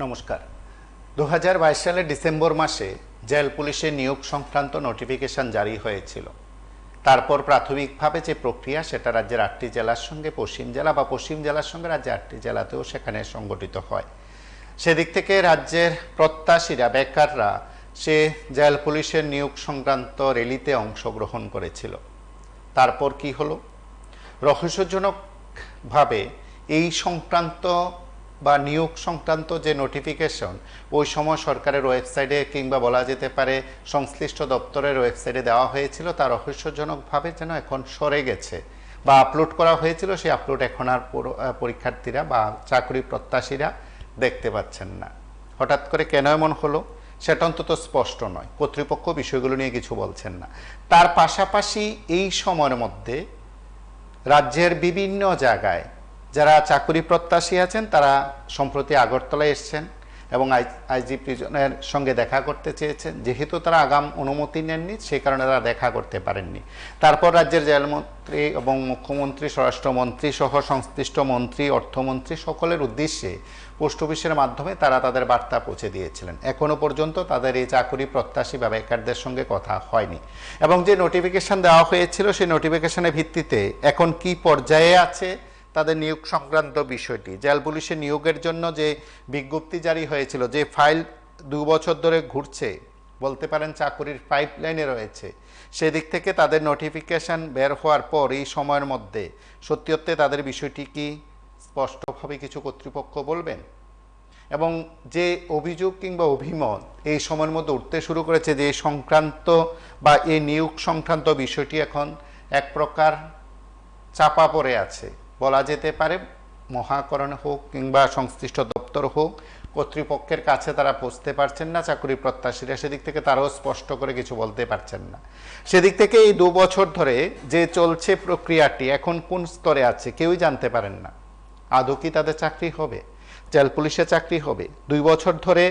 নমস্কার। 2022 সালের ডিসেম্বর মাসে জেল পুলিশের নিয়োগ সংক্রান্ত নোটিফিকেশন জারি হয়েছিল। তারপর প্রাথমিকভাবে যে প্রক্রিয়া সেটা রাজ্যের 8টি জেলার সঙ্গে পশ্চিম জেলা বা পশ্চিম জেলার সঙ্গে রাজ্যের 8টি জেলাতেও সেখানে সংগঠিত হয়। সেদিক থেকে রাজ্যের প্রত্যাশীরা বেকাররা সে জেল পুলিশের নিয়োগ সংক্রান্ত র্যালিতে অংশগ্রহণ করেছিল। তারপর কি হলো? রহস্যজনকভাবে এই সংক্রান্ত বা নিয়োগ সংক্রান্ত যে নোটিফিকেশন ওই সময় সরকারের ওয়েবসাইটে কিংবা বলা যেতে পারে সংশ্লিষ্ট দপ্তরের ওয়েবসাইটে দেওয়া হয়েছিল, তা রহস্যজনকভাবে যেন এখন সরে গেছে বা আপলোড করা হয়েছিল, সেই আপলোড এখন আর পরীক্ষার্থীরা বা চাকরি প্রত্যাশীরা দেখতে পাচ্ছেন না। হঠাৎ করে কেন এমন হলো সেটা অন্তত স্পষ্ট নয়। কর্তৃপক্ষ বিষয়গুলো নিয়ে কিছু বলছেন না। তার পাশাপাশি এই সময়ের মধ্যে রাজ্যের বিভিন্ন জায়গায় যারা চাকরি প্রত্যাশী আছেন তারা সম্প্রতি আগরতলায় এসছেন এবং আইজি প্রিজনের সঙ্গে দেখা করতে চেয়েছেন। যেহেতু তারা আগাম অনুমতি নেননি সেই কারণে তারা দেখা করতে পারেননি। তারপর রাজ্যের জেলমন্ত্রী এবং মুখ্যমন্ত্রী, স্বরাষ্ট্রমন্ত্রী সহ সংশ্লিষ্ট মন্ত্রী, অর্থমন্ত্রী সকলের উদ্দেশ্যে পোস্ট অফিসের মাধ্যমে তারা তাদের বার্তা পৌঁছে দিয়েছিলেন। এখনো পর্যন্ত তাদের এই চাকরি প্রত্যাশী বা বেকারদের সঙ্গে কথা হয়নি এবং যে নোটিফিকেশন দেওয়া হয়েছিল সেই নোটিফিকেশনের ভিত্তিতে এখন কি পর্যায়ে আছে তাদের নিয়োগ সংক্রান্ত বিষয়টি, জেল পুলিশে নিয়োগের জন্য যে বিজ্ঞপ্তি জারি হয়েছিল, যে ফাইল 2 বছর ধরে ঘুরছে, বলতে পারেন চাকরির পাইপলাইনে রয়েছে, সেদিক থেকে তাদের নোটিফিকেশন বের হওয়ার পর এই সময়ের মধ্যে সত্যি তাদের বিষয়টি কি স্পষ্টভাবে কিছু কর্তৃপক্ষ বলবেন? এবং যে অভিযোগ কিংবা অভিমত এই সময়ের মধ্যে উঠতে শুরু করেছে যে সংক্রান্ত বা এই নিয়োগ সংক্রান্ত বিষয়টি এখন এক প্রকার চাপা পড়ে আছে, বলা যেতে পারে মহাকরণ হোক কিংবা সংশ্লিষ্ট দপ্তর হোক, কর্তৃপক্ষের কাছে তারা পৌঁছতে পারছেন না। চাকরি প্রত্যাশীরা সেদিক থেকে তারাও স্পষ্ট করে কিছু বলতে পারছেন না। সেদিক থেকে এই 2 বছর ধরে যে চলছে প্রক্রিয়াটি এখন কোন স্তরে আছে কেউই জানতে পারেন না। আদৌ কি তাদের চাকরি হবে, জেল পুলিশে চাকরি হবে? 2 বছর ধরে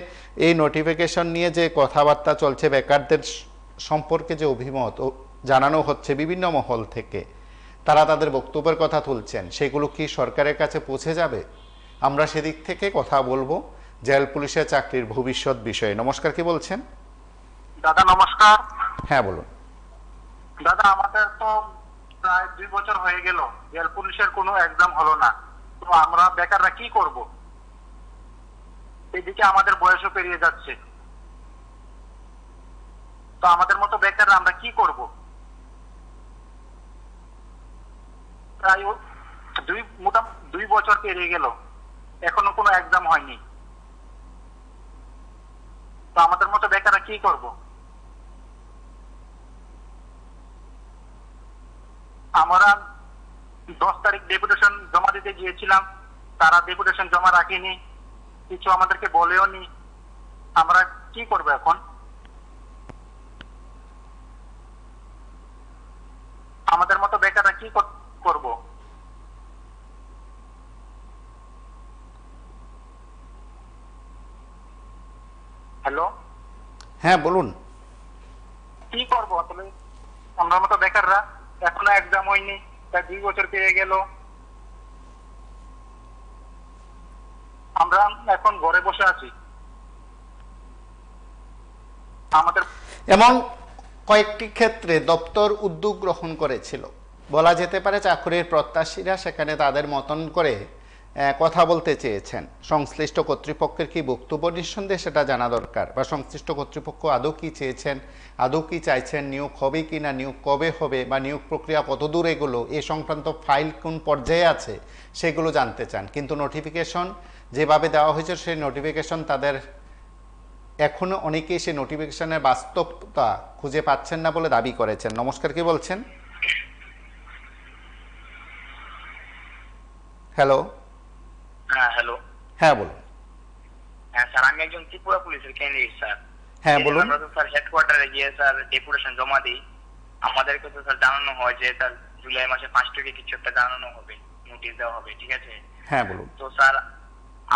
এই নোটিফিকেশন নিয়ে যে কথাবার্তা চলছে, বেকারদের সম্পর্কে যে অভিমত জানানো হচ্ছে বিভিন্ন মহল থেকে, তারা তাদের বক্তব্যের কথা তুলছেন, সেগুলো কি সরকারের কাছে পৌঁছে যাবে? আমরা সেদিক থেকে কথা বলবো জেল পুলিশের চাকরির ভবিষ্যৎ বিষয়ে। নমস্কার, কি বলছেন? দাদা নমস্কার। হ্যাঁ বলুন। দাদা আমাদের তো প্রায় 2 বছর হয়ে গেল জেল পুলিশের কোনো এক্সাম হলো না, তো আমরা বেকাররা কি করব? এদিকে আমাদের বয়সও পেরিয়ে যাচ্ছে, তো আমাদের মতো বেকাররা আমরা কি করব? প্রায় মোটামুটি 2 বছর পেরিয়ে গেল, এখনো কোনো এক্সাম হয়নি, তো আমাদের মতো বেকাররা কি করব? আমরা 10 তারিখ ডেপুটেশন জমা দিতে গিয়েছিলাম, তারা ডেপুটেশন জমা রাখেনি, কিছু আমাদেরকে বলেও নি। আমরা কি করব এখন? আমাদের মতো বেকাররা কি করব? হ্যালো, হ্যাঁ বলুন। কি করব আসলে আমরা মতো বেকাররা? এখনো এক্সাম হয়নি, তাই 2 বছর পেরিয়ে গেল, আমরা এখন ঘরে বসে আছি। আমাদের এবং কয়েকটি ক্ষেত্রে দপ্তর উদ্যোগ গ্রহণ করেছিল, বলা যেতে পারে চাকরির প্রত্যাশীরা সেখানে তাদের মতন করে কথা বলতে চেয়েছেন। সংশ্লিষ্ট কর্তৃপক্ষের কি বক্তব্য নিঃসন্দেহে সেটা জানা দরকার, বা সংশ্লিষ্ট কর্তৃপক্ষ আদৌ কি চেয়েছেন, আদৌ কি চাইছেন, নিয়োগ হবে কি না, নিয়োগ কবে হবে, বা নিয়োগ প্রক্রিয়া কত দূর এগুলো, এ সংক্রান্ত ফাইল কোন পর্যায়ে আছে সেগুলো জানতে চান। কিন্তু নোটিফিকেশন যেভাবে দেওয়া হয়েছে সেই নোটিফিকেশন তাদের এখনো অনেকেই সেই নোটিফিকেশনের বাস্তবতা খুঁজে পাচ্ছেন না বলে দাবি করেছেন। নমস্কার, কি বলছেন? হ্যালো। হ্যাঁ হ্যালো। হ্যাঁ বলুন। হ্যাঁ স্যার, আমি একজন ত্রিপুরা পুলিশের ক্যান্ডিডেট স্যার। হ্যাঁ বলুন। আমরা তো স্যার হেডকোয়ার্টারে গিয়ে স্যার ডেপুটেশন জমা দিই, আমাদেরকে তো স্যার জানানো হয় যে স্যার জুলাই মাসে 5 তারিখে কিছু একটা জানানো হবে, নোটিশ দেওয়া হবে, ঠিক আছে? হ্যাঁ বলুন। তো স্যার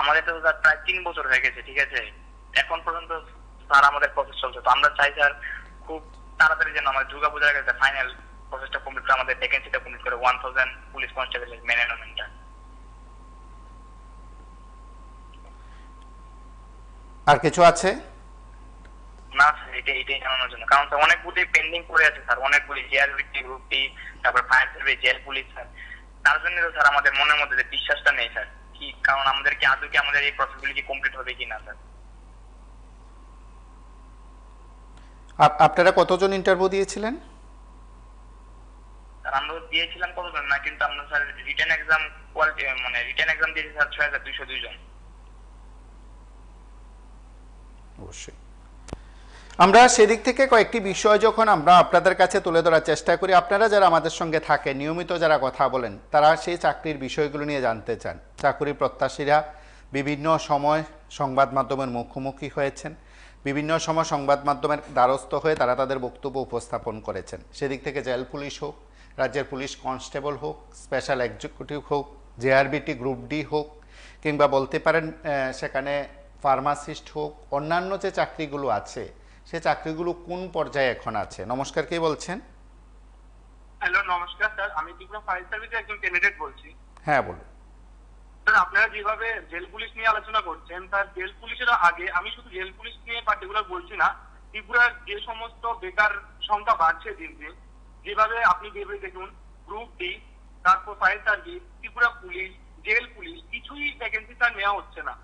আমাদের তো স্যার প্রায় 3 বছর হয়ে গেছে, ঠিক আছে? এখন পর্যন্ত স্যার আমাদের প্রসেস চলছে, তো আমরা চাই স্যার খুব তাড়াতাড়ি যেন আমাদের দুর্গাপূজার কাছে ফাইনাল প্রসেসটা কমপ্লিট করে, আমাদের ভ্যাকেন্সিটা কমপ্লিট করে 1000 পুলিশ কনস্টেবলের ম্যানেজমেন্টটা। আর কিছু আছে? না স্যার, এটাই জানানোর জন্য, কারণ স্যার অনেকগুলি পেন্ডিং পড়ে আছে স্যার, অনেকগুলি জিআরবিটি, গ্রুপ ডি, তারপর fire service, jail police sir. তার জন্য তো স্যার আমাদের মনের মধ্যে যে বিশ্বাসটা নেই স্যার, কি কারণ আমাদের কি আদৌ কি আমাদের এই প্রসেসগুলি কি কমপ্লিট হবে কিনা স্যার। আপনারা কতজন ইন্টারভিউ দিয়েছিলেন? স্যার আমরা দিয়েছিলাম কতজন না, কিন্তু আমরা স্যার রিটেন এক্সাম কোয়ালিটি মানে রিটেন এক্সাম দিয়েছি স্যার 6202 জন। অবশ্যই। আমরা সেদিক থেকে কয়েকটি বিষয় যখন আমরা আপনাদের কাছে তুলে ধরার চেষ্টা করি, আপনারা যারা আমাদের সঙ্গে থাকেন, নিয়মিত যারা কথা বলেন, তারা সেই চাকরির বিষয়গুলো নিয়ে জানতে চান। চাকরি প্রত্যাশীরা বিভিন্ন সময় সংবাদ মাধ্যমের মুখোমুখি হয়েছেন, বিভিন্ন সময় সংবাদ মাধ্যমের দ্বারস্থ হয়ে তারা তাদের বক্তব্য উপস্থাপন করেছেন। সেদিক থেকে জেল পুলিশ হোক, রাজ্যের পুলিশ কনস্টেবল হোক, স্পেশাল এক্সিকিউটিভ হোক, জেআরবিটি গ্রুপ ডি হোক, কিংবা বলতে পারেন সেখানে ফার্মাসিস্ট হোক, অন্যান্য যে চাকরিগুলো আছে সে চাকরিগুলো কোন পর্যায়ে এখন আছে? নমস্কার, কে বলছেন? হ্যালো, নমস্কার স্যার, আমি ত্রিপুরা ফায়ার সার্ভিসের একজন ক্যান্ডিডেট বলছি। হ্যাঁ, বলুন। স্যার, আপনারা যেভাবে জেল পুলিশ নিয়ে আলোচনা করছেন, স্যার জেল পুলিশের আগে আমি শুধু জেল পুলিশ নিয়ে পার্টিকুলার বলছি না, ত্রিপুরার যে সমস্ত বেকার সংখ্যা বাড়ছে দিন দিন, যেভাবে আপনি ভেবে দেখুন, গ্রুপ ডি, তারপর fire service, Tripura police, jail police, কিছুই ভ্যাকেন্সি তার নেওয়া হচ্ছে না।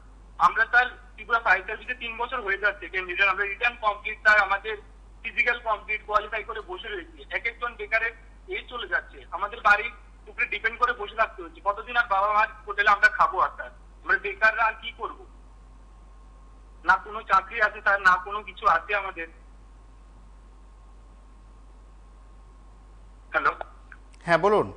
আমরা তার ত্রিপুরা ফায়ার সার্ভিসে 3 বছর হয়ে যাচ্ছে ক্যান্ডিডেট, আমরা রিটার্ন কমপ্লিট, তার আমাদের ফিজিক্যাল কমপ্লিট কোয়ালিফাই করে বসে রয়েছি। এক একজন বেকারের এই চলে যাচ্ছে, আমাদের বাড়ির উপরে ডিপেন্ড করে বসে থাকতে হচ্ছে। কতদিন আর বাবা মার হোটেলে আমরা খাবো? আর স্যার আমরা বেকাররা আর কি করবো? না কোনো চাকরি আছে স্যার, না কোনো কিছু আছে আমাদের। হ্যালো, হ্যাঁ, বলুন।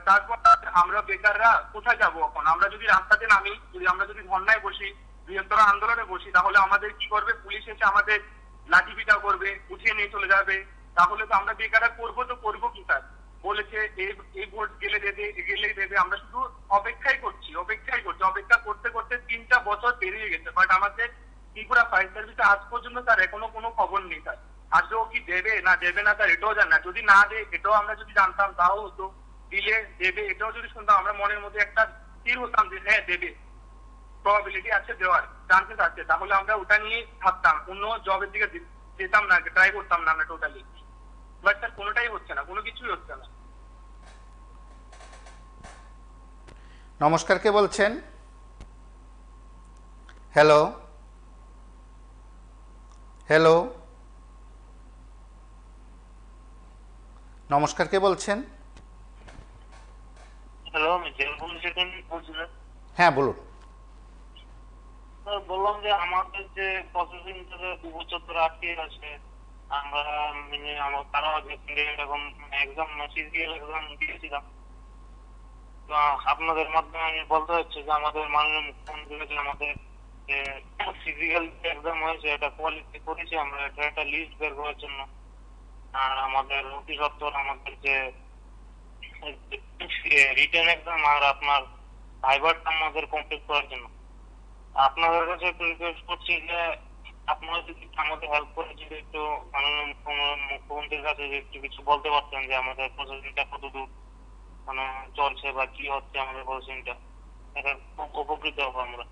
তারপর আমরা বেকাররা কোথায় যাবো এখন? আমরা যদি রাস্তাতে নামি, আমরা যদি ধর্নায় বসি, বৃহত্তর আন্দোলনে বসি, তাহলে আমাদের কি করবে? পুলিশ এসে আমাদের লাঠি পিটা করবে, উঠিয়ে নিয়ে চলে যাবে। তাহলে তো আমরা বেকাররা করবো কি স্যার? বলেছে এই ভোট গেলেই দেবে। আমরা শুধু অপেক্ষাই করছি। অপেক্ষা করতে করতে 3টা বছর পেরিয়ে গেছে, বাট আমাদের ত্রিপুরা ফায়ার সার্ভিসে আজ পর্যন্ত স্যার এখনো কোনো খবর নেই স্যার। আজও কি দেবে না দেবে না স্যার এটাও জান না। যদি না দেয় এটাও আমরা যদি জানতাম তাও হতো, দিলে দেবে এটাও যদি শুনতাম, আমরা মনের মধ্যে একটা স্থির হতাম যে হ্যাঁ দেবে, প্রবাবিলিটি আছে, দেওয়ার চান্সেস আছে, তাহলে আমরা ওটা নিয়ে ভাবতাম, অন্য জবের দিকে যেতাম না, ট্রাই করতাম না আমরা টোটালি। বাট স্যার কোনোটাই হচ্ছে না, কোনো কিছুই হচ্ছে না। নমস্কার, কে বলছেন? হ্যালো, হ্যালো, নমস্কার, কে বলছেন? হ্যালো, আমি জেল পুলিশ থেকে বলছিলাম। হ্যাঁ, বলুন। স্যার বললাম যে আমাদের যে প্রসেসিং থেকে 2 বছর ধরে আটকে আছে, আমরা তারা এরকম এক্সাম সিজিএল এক্সাম দিয়েছিলাম। তো আপনাদের মাধ্যমে আমি বলতে হচ্ছে যে আমাদের মাননীয় মুখ্যমন্ত্রী যে আমাদের যে ফিজিক্যাল এক্সাম হয়েছে এটা কোয়ালিফাই করেছি আমরা, এটা একটা লিস্ট বের করার জন্য। আর আমাদের অতি সত্তর আমাদের যে রিটেন এক্সাম আর আপনার ভাইবারটা আমাদের কমপ্লিট করার জন্য আপনাদের কাছে একটু রিকোয়েস্ট করছি যে আপনারা যদি আমাদের হেল্প করে যদি একটু মাননীয় মুখ্যমন্ত্রীর কাছে একটু কিছু বলতে পারতেন যে আমাদের প্রসেসিংটা কতদূর মানে চলছে বা কি হচ্ছে আমাদের প্রসেসিংটা, এটা খুব উপকৃত হবো আমরা।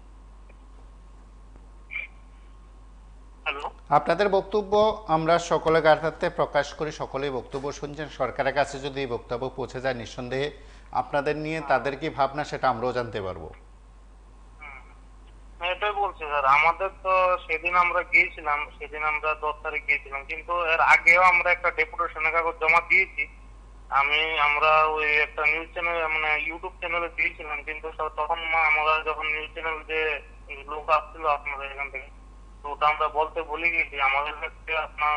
হ্যালো, আপনাদের বক্তব্য আমরা সকলের কাছে প্রকাশ করি, সকলেই বক্তব্য শুনছেন। সরকারের কাছে যদি এই বক্তব্য পৌঁছে যায়, নিঃসন্দেহে আপনাদের নিয়ে তাদের কি ভাবনা সেটা আমরাও জানতে পারবো। এটাই বলছি স্যার, আমাদের তো সেদিন আমরা গিয়েছিলাম, সেদিন আমরা 10 তারিখ গিয়েছিলাম, কিন্তু এর আগেও আমরা একটা ডেপুটেশনের কাগজ জমা দিয়েছি। আমরা ওই একটা নিউজ চ্যানেল মানে ইউটিউব চ্যানেলে দিয়েছিলাম, কিন্তু তখন আমরা যখন নিউজ চ্যানেল যে লোক আসছিল আপনাদের এখান থেকে, তো ওটা আমরা বলতে ভুলে গেছি। আমাদের কাছে আপনার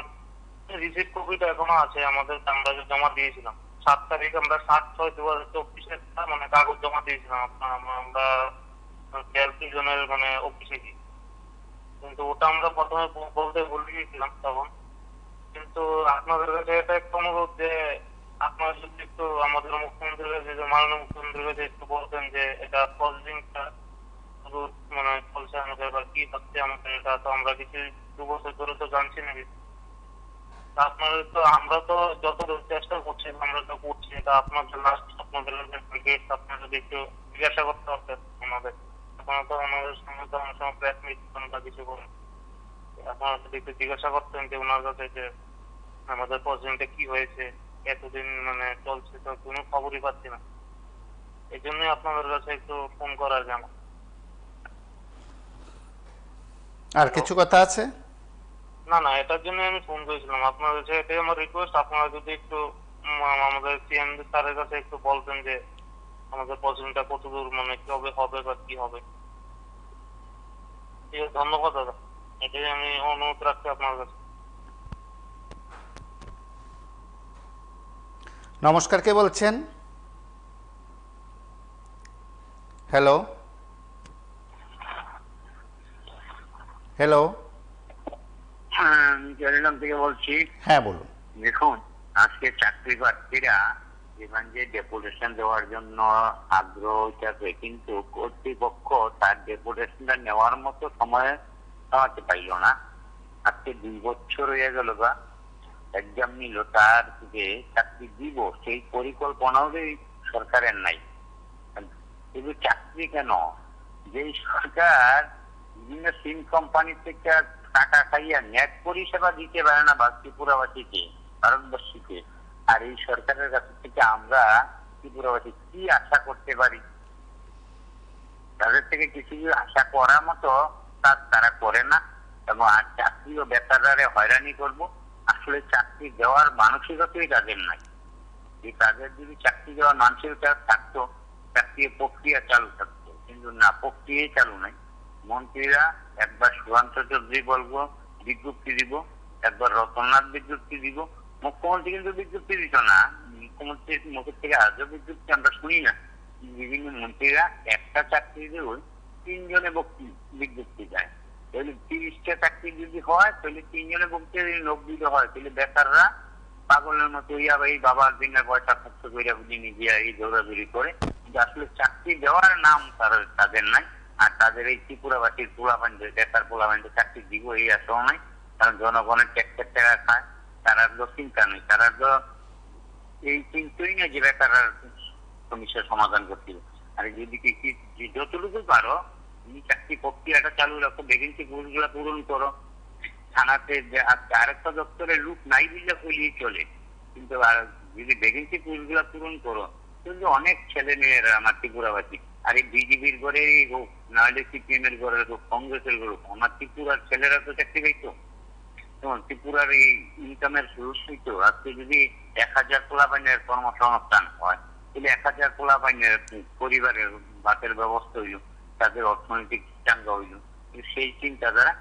রিসিপ্ট কপিটা এখনো আছে আমাদের, আমরা যে জমা দিয়েছিলাম 7 তারিখ, আমরা 7/6/2024 মানে কাগজ জমা দিয়েছিলাম আপনার আমরা জনের মানে অফিসে গিয়ে, কিন্তু ওটা আমরা প্রথমে বলতে ভুলে গিয়েছিলাম তখন। কিন্তু আপনাদের কাছে এটা একটা অনুরোধ যে আপনারা যদি একটু আমাদের মুখ্যমন্ত্রীর কাছে যে মাননীয় মুখ্যমন্ত্রীর কাছে একটু বলতেন যে এটা প্রসেসিংটা মানে চলছে আমাদের বা কি হচ্ছে আমাদের, এটা তো আমরা কিছু 2 বছর ধরে তো জানছি না কিছু। আপনাদের তো আমরা তো যত চেষ্টা করছি আমরা তো করছি, এটা আপনাদের লাস্ট আপনাদের আপনারা যদি একটু জিজ্ঞাসা করতে পারতেন আমাদের আপনারা তো ওনাদের সঙ্গে তো অনেক সময় প্রেস মিট বা কিছু করেন, আপনারা যদি একটু জিজ্ঞাসা করতেন যে ওনার কাছে যে আমাদের প্রজেক্টে কি হয়েছে, এতদিন মানে চলছে তো কোনো খবরই পাচ্ছি না, এই জন্যই আপনাদের কাছে একটু ফোন করা যায় না। আর কিছু কথা আছে? না না, এটার জন্য আমি ফোন করেছিলাম আপনার কাছে, এটাই আমার রিকোয়েস্ট, আপনারা যদি একটু আমাদের সিএম স্যারের কাছে একটু বলতেন যে আমাদের প্রজেক্টটা কতদূর মানে কিভাবে হবে বা কি হবে। ঠিক আছে, ধন্যবাদ দাদা, এটাই আমি অনুরোধ রাখছি আপনার কাছে। নমস্কার, কে বলছেন? Hello hello. হ্যাঁ, আমি চট্টগ্রাম থেকে বলছি। হ্যাঁ বলুন। দেখুন, আজকে চাকরি প্রার্থীরা এখান যে ডেপুটেশন দেওয়ার জন্য আগ্রহ থাকে, কিন্তু কর্তৃপক্ষ তার ডেপুটেশনটা নেওয়ার মতো সময় পাওয়াতে পাইল না। আজকে 2 বছর হয়ে গেল বা এক্সাম নিল, তার যে চাকরি দিব সেই পরিকল্পনাও সরকারের নাই। কিন্তু চাকরি কেন, যেই সরকার বিভিন্ন সিম কোম্পানি থেকে টাকা খাইয়া নেট পরিষেবা দিতে পারে না বা ত্রিপুরাবাসীকে, ভারতবর্ষীকে, আর এই সরকারের কাছ থেকে আমরা ত্রিপুরাবাসী কি আশা করতে পারি? তাদের থেকে কিছু আশা করার মতো কাজ তারা করে না, এবং আর চাকরি ও বেকাররা হয়রানি করব। আসলে চাকরি দেওয়ার মানসিকতাই তাদের নাই। এই তাদের যদি চাকরি দেওয়ার মানসিকতা থাকতো, চাকরি প্রক্রিয়া চালু থাকতো, কিন্তু না, প্রক্রিয়াই চালু নাই। মন্ত্রীরা একবার সুকান্ত চৌধুরী বলবো বিজ্ঞপ্তি দিব, একবার রতননাথ বিজ্ঞপ্তি দিব, মুখ্যমন্ত্রী কিন্তু বিজ্ঞপ্তি দিত না। মুখ্যমন্ত্রীর মুখের থেকে আজও বিজ্ঞপ্তি আমরা শুনি না। বিভিন্ন মন্ত্রীরা একটা চাকরি দেবে 3 জনে বিজ্ঞপ্তি দেয়। তাহলে 30টা চাকরি যদি হয়, তাহলে 3 জনে বক্তি লোক দিতে হয়, তাহলে বেকাররা পাগলের মতো এই বাবার দিনের পয়সা খরচ করে বুঝিনি গিয়ে এই দৌড়াদৌড়ি করে। কিন্তু আসলে চাকরি দেওয়ার নাম তাদের নাই। আর তাদের এই ত্রিপুরাবাসীর পোলাপানদের, বেকার পোলাপানদের চাকরি দিব এই আশাও নাই, কারণ জনগণের ট্যাক্সের টাকা খায়। তারা তো চিন্তা নেই, তারা তো এই চিন্তাই না যে বেকার সমস্যার সমাধান করতে। আর যদি যতটুকু পারো তুমি চাকরি প্রক্রিয়াটা চালু রাখো, ভ্যাকেন্সি গুলা পূরণ করো। থানাতে আরেকটা দপ্তরের রূপ নাই দিলে কইলেই চলে, কিন্তু আর যদি ভ্যাকেন্সি গুলা পূরণ করো, কিন্তু অনেক ছেলে মেয়েরা আমার ত্রিপুরাবাসী, আর এই বিজেপির ঘরে হোক, নাহলে সিপিএম এর ঘরে হোক, কংগ্রেসের ঘরে হোক, আমার ত্রিপুরার ছেলেরা তো চাকরি পাইতো। যেমন ত্রিপুরার এই ইনকামের সোর্স হইতো, আজকে যদি 1000 পোলাপাইনের কর্মসংস্থান হয়, তাহলে 1000 পোলাপাইনের পরিবারের ভাতের ব্যবস্থা হইল, তাদের অর্থনৈতিক চাঙ্গা হইল। সেই চিন্তাধারা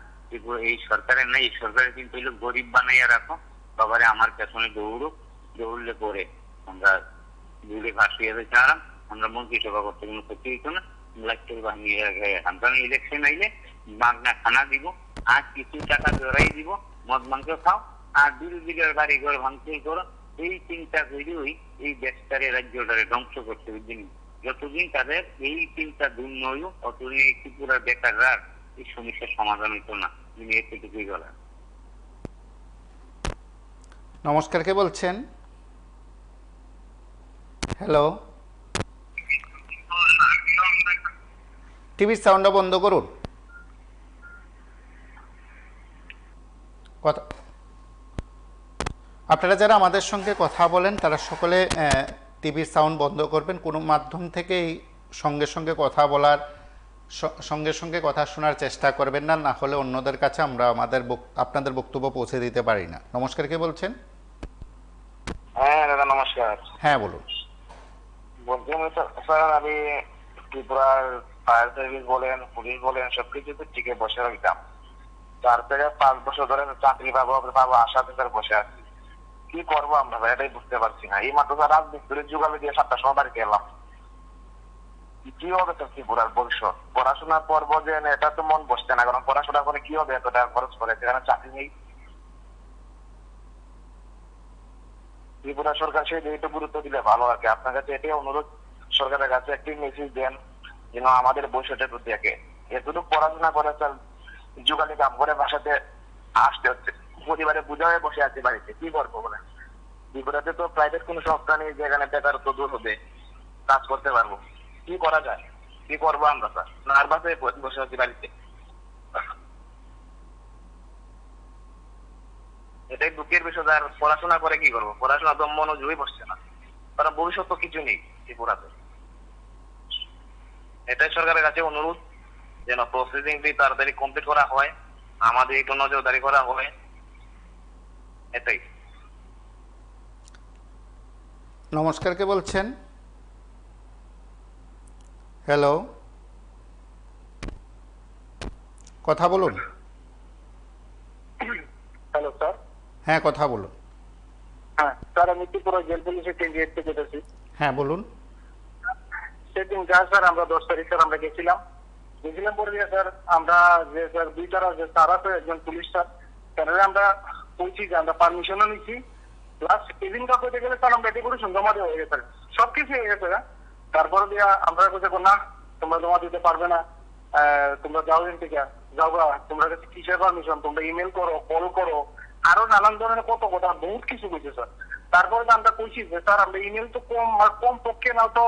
এই সরকারের নাই। এই সরকারের কিন্তু হইলো গরিব বানাইয়া রাখো, বাবারে আমার পেছনে দৌড়লে পরে আমরা দূরে ভাসিয়ে চালাম, আমরা মন্ত্রিসভা করতে কোনো ক্ষতি হইতো না। লাইটের বাহিনী ইলেকশন আইলে বাংলা খানা দিব, আর কিছু টাকা জড়াই দিব, মদ মাংস খাও, আর বিরোধীদের বাড়ি ঘর ভাঙচুর করো। এই চিন্তা করেই এই দেশটারে রাজ্যটারে ধ্বংস করতে দিন। যতদিন তাদের এই চিন্তা দূর নইল, ততদিন এই ত্রিপুরার বেকাররা এই সমস্যার সমাধান হইতো না। তিনি এতটুকুই বলেন। নমস্কার, কে বলছেন? হ্যালো, টিভির সাউন্ডটা বন্ধ করুন। কথা আপনারা যারা আমাদের সঙ্গে কথা বলেন তারা সকলে টিভির সাউন্ড বন্ধ করবেন। কোনো মাধ্যম থেকেই সঙ্গে সঙ্গে কথা বলার, সঙ্গে সঙ্গে কথা শোনার চেষ্টা করবেন না, না হলে অন্যদের কাছে আমরা আপনাদের বক্তব্য পৌঁছে দিতে পারি না। নমস্কার, কে বলছেন? হ্যাঁ দাদা, নমস্কার। হ্যাঁ বলুন। বলছি স্যার, আমি ত্রিপুরার ফায়ার সার্ভিস বলেন, পুলিশ বলেন, সবকিছুতে টিকে বসে রইতাম। 4 থেকে 5 বছর ধরে চাকরি পাবো আশাতে স্যার বসে আছি। কি করবো আমরা ভাই, এটাই বুঝতে পারছি না। এই মাত্র স্যার রাজনীতি যুগালে দিয়ে 7টার সময় বাড়িতে এলাম। কি হবে স্যার ত্রিপুরার ভবিষ্যৎ? পড়াশোনা করবো যে এটা তো মন বসছে না, কারণ পড়াশোনা করে কি হবে, এত টাকা খরচ করে, সেখানে চাকরি নেই। ত্রিপুরা সরকার সেই দিকে একটু গুরুত্ব দিলে ভালো আর কি। আপনার কাছে এটাই অনুরোধ, সরকারের কাছে একটি মেসেজ দেন যেন আমাদের ভবিষ্যতের প্রতি একে এতটুকু পড়াশোনা করে স্যার যুগালি কাম করে বাসাতে আসতে হচ্ছে, পরিবারে বোঝা হয়ে বসে আছে বাড়িতে। কি করবো বলে? ত্রিপুরাতে তো প্রাইভেট কোনো সংস্থা নেই যেখানে বেকারত্ব দূর হবে, কাজ করতে পারবো। কি করা যায়? কি করবো আমরা স্যার? নার্ভাসে বসে আছি বাড়িতে। এটাই দুঃখের বিষয় স্যার। পড়াশোনা করে কি করবো? পড়াশোনা তো মনোযোগই বসছে না, কারণ ভবিষ্যৎ তো কিছু নেই ত্রিপুরাতে। এটাই সরকারের কাছে অনুরোধ, যেন প্রসেসিংটি তাড়াতাড়ি কমপ্লিট করা হয়, আমাদের একটু নজরদারি করা হয়, এটাই। নমস্কার, কে বলছেন? হ্যালো, কথা বলুন। Hello sir. হ্যাঁ, কথা বলুন। হ্যাঁ স্যার, আমি ত্রিপুরা জেল পুলিশের 28 থেকে যেতেছি। হ্যাঁ, বলুন। সেদিন যা স্যার আমরা 10 তারিখ স্যার আমরা গেছিলাম পরে দিয়ে স্যার আমরা যে স্যার দুইটারা যে স্যার আছে, একজন পুলিশ স্যার, তাহলে আমরা বলছি যে আমরা পারমিশনও নিচ্ছি, প্লাস এদিন কাপড়ে গেলে স্যার আমরা ডেপুটেশন জমা দেওয়া হয়ে গেছে, সবকিছু হয়ে গেছে। তারপরে দিয়ে আমরা বলছি না, তোমরা জমা দিতে পারবে না, তোমরা যাও দিন থেকে যাও গা, তোমরা কাছে কিসের পারমিশন, তোমরা ইমেল করো, কল করো, আরো নানান ধরনের কত কথা বহুত কিছু কইছে স্যার। তারপরে আমরা কইছি যে স্যার আমরা ইমেল তো কম পক্ষে না তো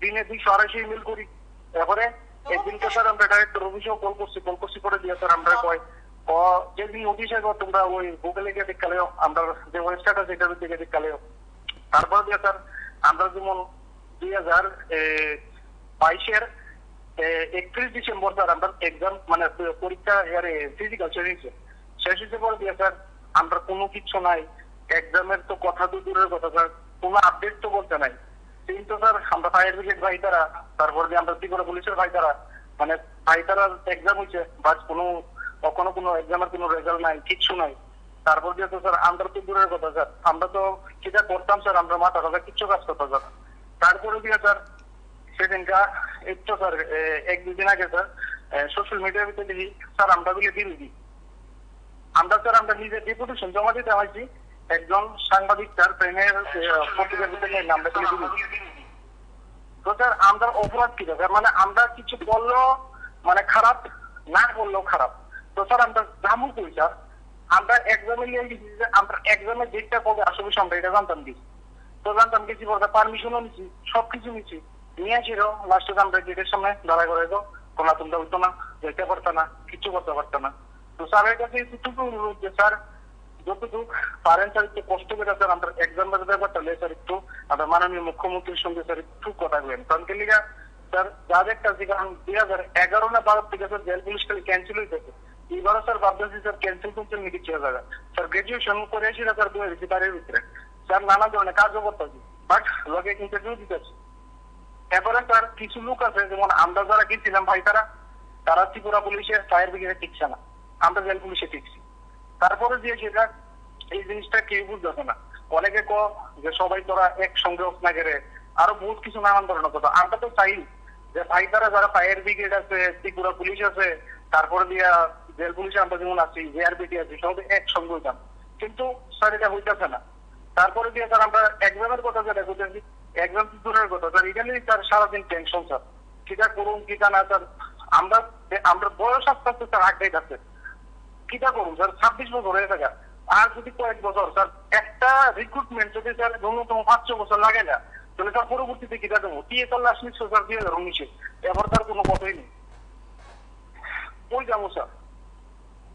দিনে 200-250 ইমেল করি। তারপরে একদিনকে স্যার আমরা ডাইরেক্টর অফিসেও কল করছি করে দিয়ে স্যার আমরা কয় যেদিন নোটিশ আসবো তোমরা ওই গুগলে গিয়ে দেখালেও, আমরা যে ওয়েবসাইট আছে এটার দিকে দেখালেও। তারপর দিয়ে স্যার আমরা যেমন 2022-এর 31 ডিসেম্বর স্যার আমরা এক্সাম মানে পরীক্ষা ফিজিক্যাল শেষ হয়েছে। শেষ হয়েছে পরে দিয়ে স্যার আমরা কোনো কিছু নাই, এক্সামের তো কথা তো দূরের কথা স্যার, কোনো আপডেট তো বলতে নাই। কিন্তু স্যার আমরা ফায়ার ব্রিগেড ভাই তারা, তারপর দিয়ে আমরা ত্রিপুরা পুলিশের ভাই তারা, মানে ভাই তারা এক্সাম হয়েছে, বাস কখনো কোনো এক্সামের কোনো রেজাল্ট নাই, কিচ্ছু নাই। তারপর দিয়ে তো স্যার আমরা তো দূরের কথা স্যার, আমরা তো যেটা করতাম স্যার আমরা মাথা কথা কিচ্ছু কাজ করতাম স্যার। তারপরে দিয়ে স্যার সেদিনটা একটু স্যার 1-2 দিন আগে স্যার সোশ্যাল মিডিয়ার ভিতরে দেখি স্যার আমরা বলে বিরোধী, আমরা নিজের ডেপুটেশন জমা দিতে হয়েছি, একজন সাংবাদিক তার ট্রেনের পত্রিকার ভিতরে নামটা বলে বিরোধী। তো স্যার আমরা অপরাধ কি স্যার, মানে আমরা কিছু বললেও মানে খারাপ, না বললেও খারাপ। তো স্যার আমরা জামু কই স্যার, আমরা এক্সামে নিয়ে গেছি যে আমরা এক্সামের ডেটটা কবে আসবে আমরা এটা জানতাম কি। তো জানতাম গেছি বলতে পারমিশনও নিচ্ছি, সবকিছু নিচ্ছি, নিয়ে আসিল লাস্টে আমরা গেটের সামনে দাঁড়া করে তো কোনো তোমরা হইতো না, যেতে পারতো না, কিছু করতে পারতো না। তো স্যারের কাছে এতটুকু অনুরোধ যে স্যার যতটুকু পারেন স্যার একটু কষ্ট করে স্যার আমরা এক্সামের ব্যাপারটা স্যার একটু আমরা মাননীয় মুখ্যমন্ত্রীর সঙ্গে স্যার একটু কথা বলেন। কারণ কি লিগা স্যার যাদের কাছে, কারণ 2011 না 12 থেকে স্যার জেল পুলিশ খালি ক্যান্সেল হইতেছে, এবারও স্যার ভাবতেছি স্যার ক্যান্সেল করতে নিয়ে কিছু জায়গা স্যার গ্রাজুয়েশন করে এসে স্যার বয়ে দিচ্ছি তারের ভিতরে স্যার, নানা ধরনের কাজও করতেছি, বাট লগে ইন্টারভিউ দিতেছি। এরপরে স্যার কিছু লোক আছে যেমন আমরা যারা গেছিলাম ভাই তারা ত্রিপুরা পুলিশের ফায়ার ব্রিগেডে টিকছে না, আমরা জেল পুলিশে টিকছি। তারপরে দিয়ে সেটা এই জিনিসটা কেউ বুঝতেছে না, অনেকে যে সবাই তোরা একসঙ্গে হোক না গেলে আরো বহুত কিছু নানান ধরনের কথা। আমরা তো চাই যে ভাই যারা ফায়ার ব্রিগেড আছে, ত্রিপুরা পুলিশ আছে, তারপরে দিয়া জেল পুলিশে আমরা যেমন আছি, জেআরবিটি আছে, সব একসঙ্গে হইতাম, কিন্তু স্যার এটা হইতেছে না। তারপরে দিয়ে স্যার আমরা এক্সামের কথা যেটা বুঝেছি, এক্সাম দূরের কথা স্যার, এটা নিয়ে স্যার সারাদিন টেনশন স্যার, কিটা করুন কিটা না স্যার। আমরা বয়স আস্তে আস্তে স্যার আগে আছে, কিটা করুন স্যার, 26 বছর হয়ে থাকে, আর যদি কয়েক বছর স্যার একটা রিক্রুটমেন্ট যদি স্যার ন্যূনতম 5-6 বছর লাগে না, তাহলে স্যার পরবর্তীতে কিটা দেবো টিএসএল আসলে স্যার 2019 এবার তার কোনো কথাই নেই। ওই যাবো স্যার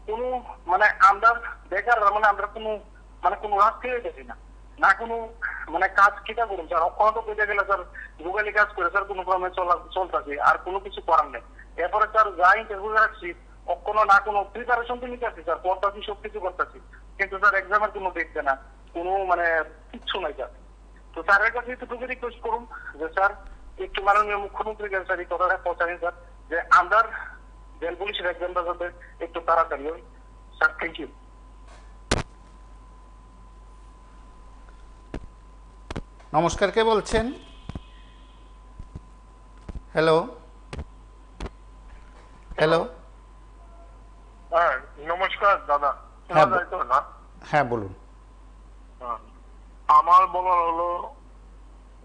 কোনো মানে আমরা বেকার, মানে আমরা কোনো রাস্তায় হইতেছি না, না কোনো মানে কাজ কিটা করুন স্যার। অক্ষত পেতে গেলে স্যার গুগলে কাজ করে স্যার কোনো ক্রমে চলতেছে, আর কোনো কিছু করার নেই। এরপরে স্যার যা ইন্টারভিউ রাখছি কোনো না কোনো প্রিপারেশন তো নিতে আসছি স্যার, পড়তেছি সবকিছু করতেছি, কিন্তু স্যার এক্সামের কোনো দেখছে না, কোনো মানে কিচ্ছু নাই স্যার। তো স্যারের কাছে একটু রিকোয়েস্ট করুন যে স্যার একটু মাননীয় মুখ্যমন্ত্রীর কাছে স্যার এই কথাটা পৌঁছাবেন স্যার, যে আমরা জেল পুলিশের এক্সামটা যাতে একটু তাড়াতাড়ি হয় স্যার। Thank you. নমস্কার, কে বলছেন? Hello hello. হ্যাঁ নমস্কার দাদা, হ্যাঁ, শোনা যায় তো না? হ্যাঁ বলুন। আমার বলার হলো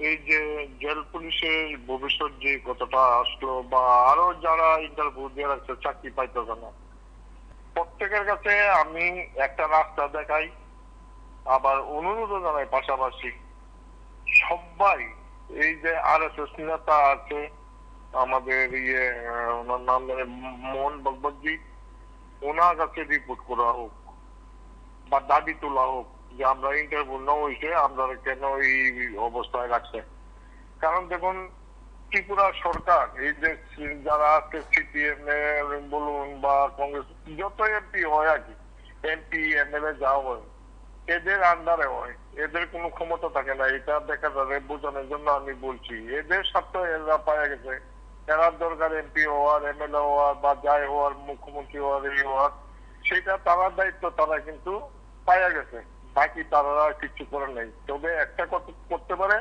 এই যে জেল পুলিশের ভবিষ্যৎ যে কতটা আসলো, বা আরো যারা ইন্টারভিউ দিয়ে রাখছে চাকরি পাইতেছে না, প্রত্যেকের কাছে আমি একটা রাস্তা দেখাই, আবার অনুরোধও জানাই পাশাপাশি সবাই এই যে RSS নেতা আছে, আমাদের ওনার নাম মোহন ভগবতজি, ওনার কাছে রিপোর্ট করা হোক বা দাবি তোলা হোক যে আমরা ইন্টারভিউ না হয়েছে, আপনারা কেন এই অবস্থায় রাখছে। কারণ দেখুন, ত্রিপুরা সরকার এই যে যারা আজকে সিপিএম বলুন বা কংগ্রেস যত এমপি হয় আর কি, এমপি এমএলএ যা হয় এদের আন্ডারে হয়, এদের কোনো ক্ষমতা থাকে না। এটা দেখা যাবে, বোঝানোর জন্য আমি বলছি, এদের স্বার্থ এরা পাওয়া গেছে। এরা দরকার এমপি হওয়ার, এমএলএ হওয়ার বা যাই হওয়ার, মুখ্যমন্ত্রী হওয়ার, এই হওয়ার, সেটা তারা দায়িত্ব তারা কিন্তু পাওয়া গেছে। বাকি তারা কিছু করে নাই। তবে একটা কথা করতে পারে,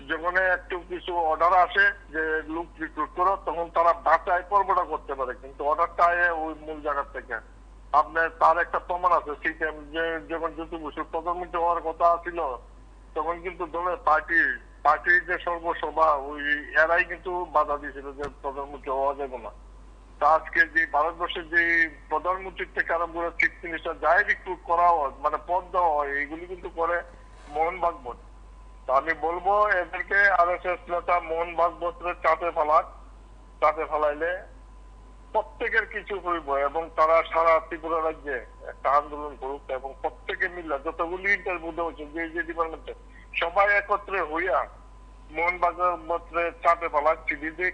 যখন একটু কিছু অর্ডার আসে যে লোক রিক্রুট করো, তখন তারা বাঁচাই পর্বটা করতে পারে, কিন্তু অর্ডারটা আয় ওই মূল জায়গা থেকে। আপনার তার একটা প্রমাণ আছে, সিপিএম যে যখন জ্যোতি বসু প্রধানমন্ত্রী হওয়ার কথা ছিল, তখন কিন্তু দলের পার্টির যে সর্বসভা ওই এরাই কিন্তু বাধা দিয়েছিল যে প্রধানমন্ত্রী হওয়া যাবে না। তা আজকে যে ভারতবর্ষের যে প্রধানমন্ত্রীর থেকে আরম্ভ করে চিফ মিনিস্টার যাই রিক্রুট করা হয়, মানে পদ দেওয়া হয়, এইগুলি কিন্তু করে মোহন ভাগবত। তো আমি বলবো এদেরকে আরএসএস নেতা মোহন ভাগবতের চাপে ফেলাইলে প্রত্যেকের কিছু হইব, এবং তারা সারা ত্রিপুরা রাজ্যে একটা আন্দোলন করুক, এবং প্রত্যেকে মিলে যতগুলি ইন্টারভিউ দেওয়া হচ্ছে যে ডিপার্টমেন্টে, সবাই একত্রে হইয়া মোহন ভাগবতের চাপে ফেলার চিঠি দিক,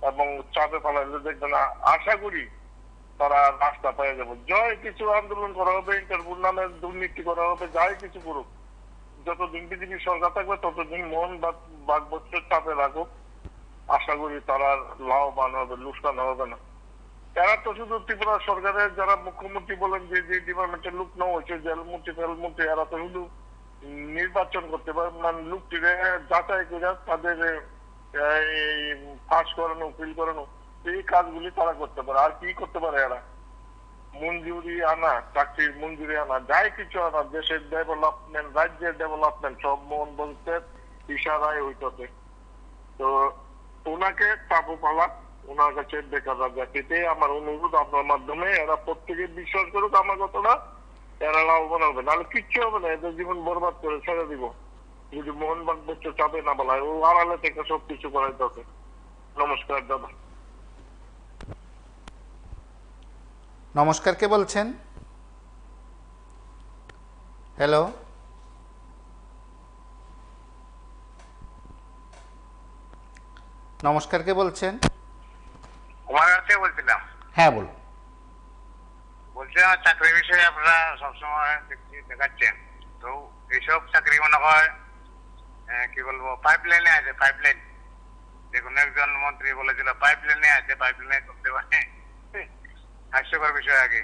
এবং চাপে ফেলাইলে দেখবেন আশা করি তারা রাস্তা পেয়ে যাবে। জয় কিছু আন্দোলন করা হবে, ইন্টারভিউ নামে দুর্নীতি করা হবে, যাই কিছু করুক, যতদিন বিজেপি সরকার থাকবে ততদিন মোহন ভাগবতের চাপে রাখুক। আশা করি তারা লাভবান হবে, লোকসান হবে না। এরা তো শুধু ত্রিপুরা সরকারের যারা মুখ্যমন্ত্রী বলেন যে যে ডিপার্টমেন্টের লোক নেওয়া হয়েছে, জেলমন্ত্রী ফেলমন্ত্রী, এরা তো শুধু নির্বাচন করতে পারে, মানে লোকটিরে যাচাই করে তাদের পাস করানো, ফিল করানো, এই কাজগুলি তারা করতে পারে। আর কি করতে পারে এরা? মঞ্জুরি আনা, চাকরির মঞ্জুরি আনা, যাই কিছু আনা, দেশের ডেভেলপমেন্ট, রাজ্যের ডেভেলপমেন্ট সব মোহন ভাগবতের ইশারায় হইতেছে। তো ওনাকে চাপু পালা, ওনার কাছে বেকার রাজা, এটাই আমার অনুরোধ আপনার মাধ্যমে। এরা প্রত্যেকে বিশ্বাস করুক আমার কথাটা, এরা লাভবান হবে, নাহলে কিচ্ছু হবে না। এদের জীবন বরবাদ করে ছেড়ে দিব যদি মোহন ভাগবত চাপে না বলায়। ও আড়ালে থেকে সবকিছু করাইতে হবে। নমস্কার দাদা। নমস্কার, কে বলছেন? হ্যালো, নমস্কার, কে বলছেন? কুমার কাছে বলছিলাম। হ্যাঁ বলুন। বলছিলাম চাকরির বিষয়ে আপনারা সবসময় দেখাচ্ছেন, তো এইসব চাকরি মনে হয় কি বলবো, পাইপলাইনে আছে। পাইপলাইন, যে কোনো একজন মন্ত্রী বলেছিল পাইপলাইনে আছে, পাইপলাইনে করতে পারে। হাস্যকর বিষয় আগে।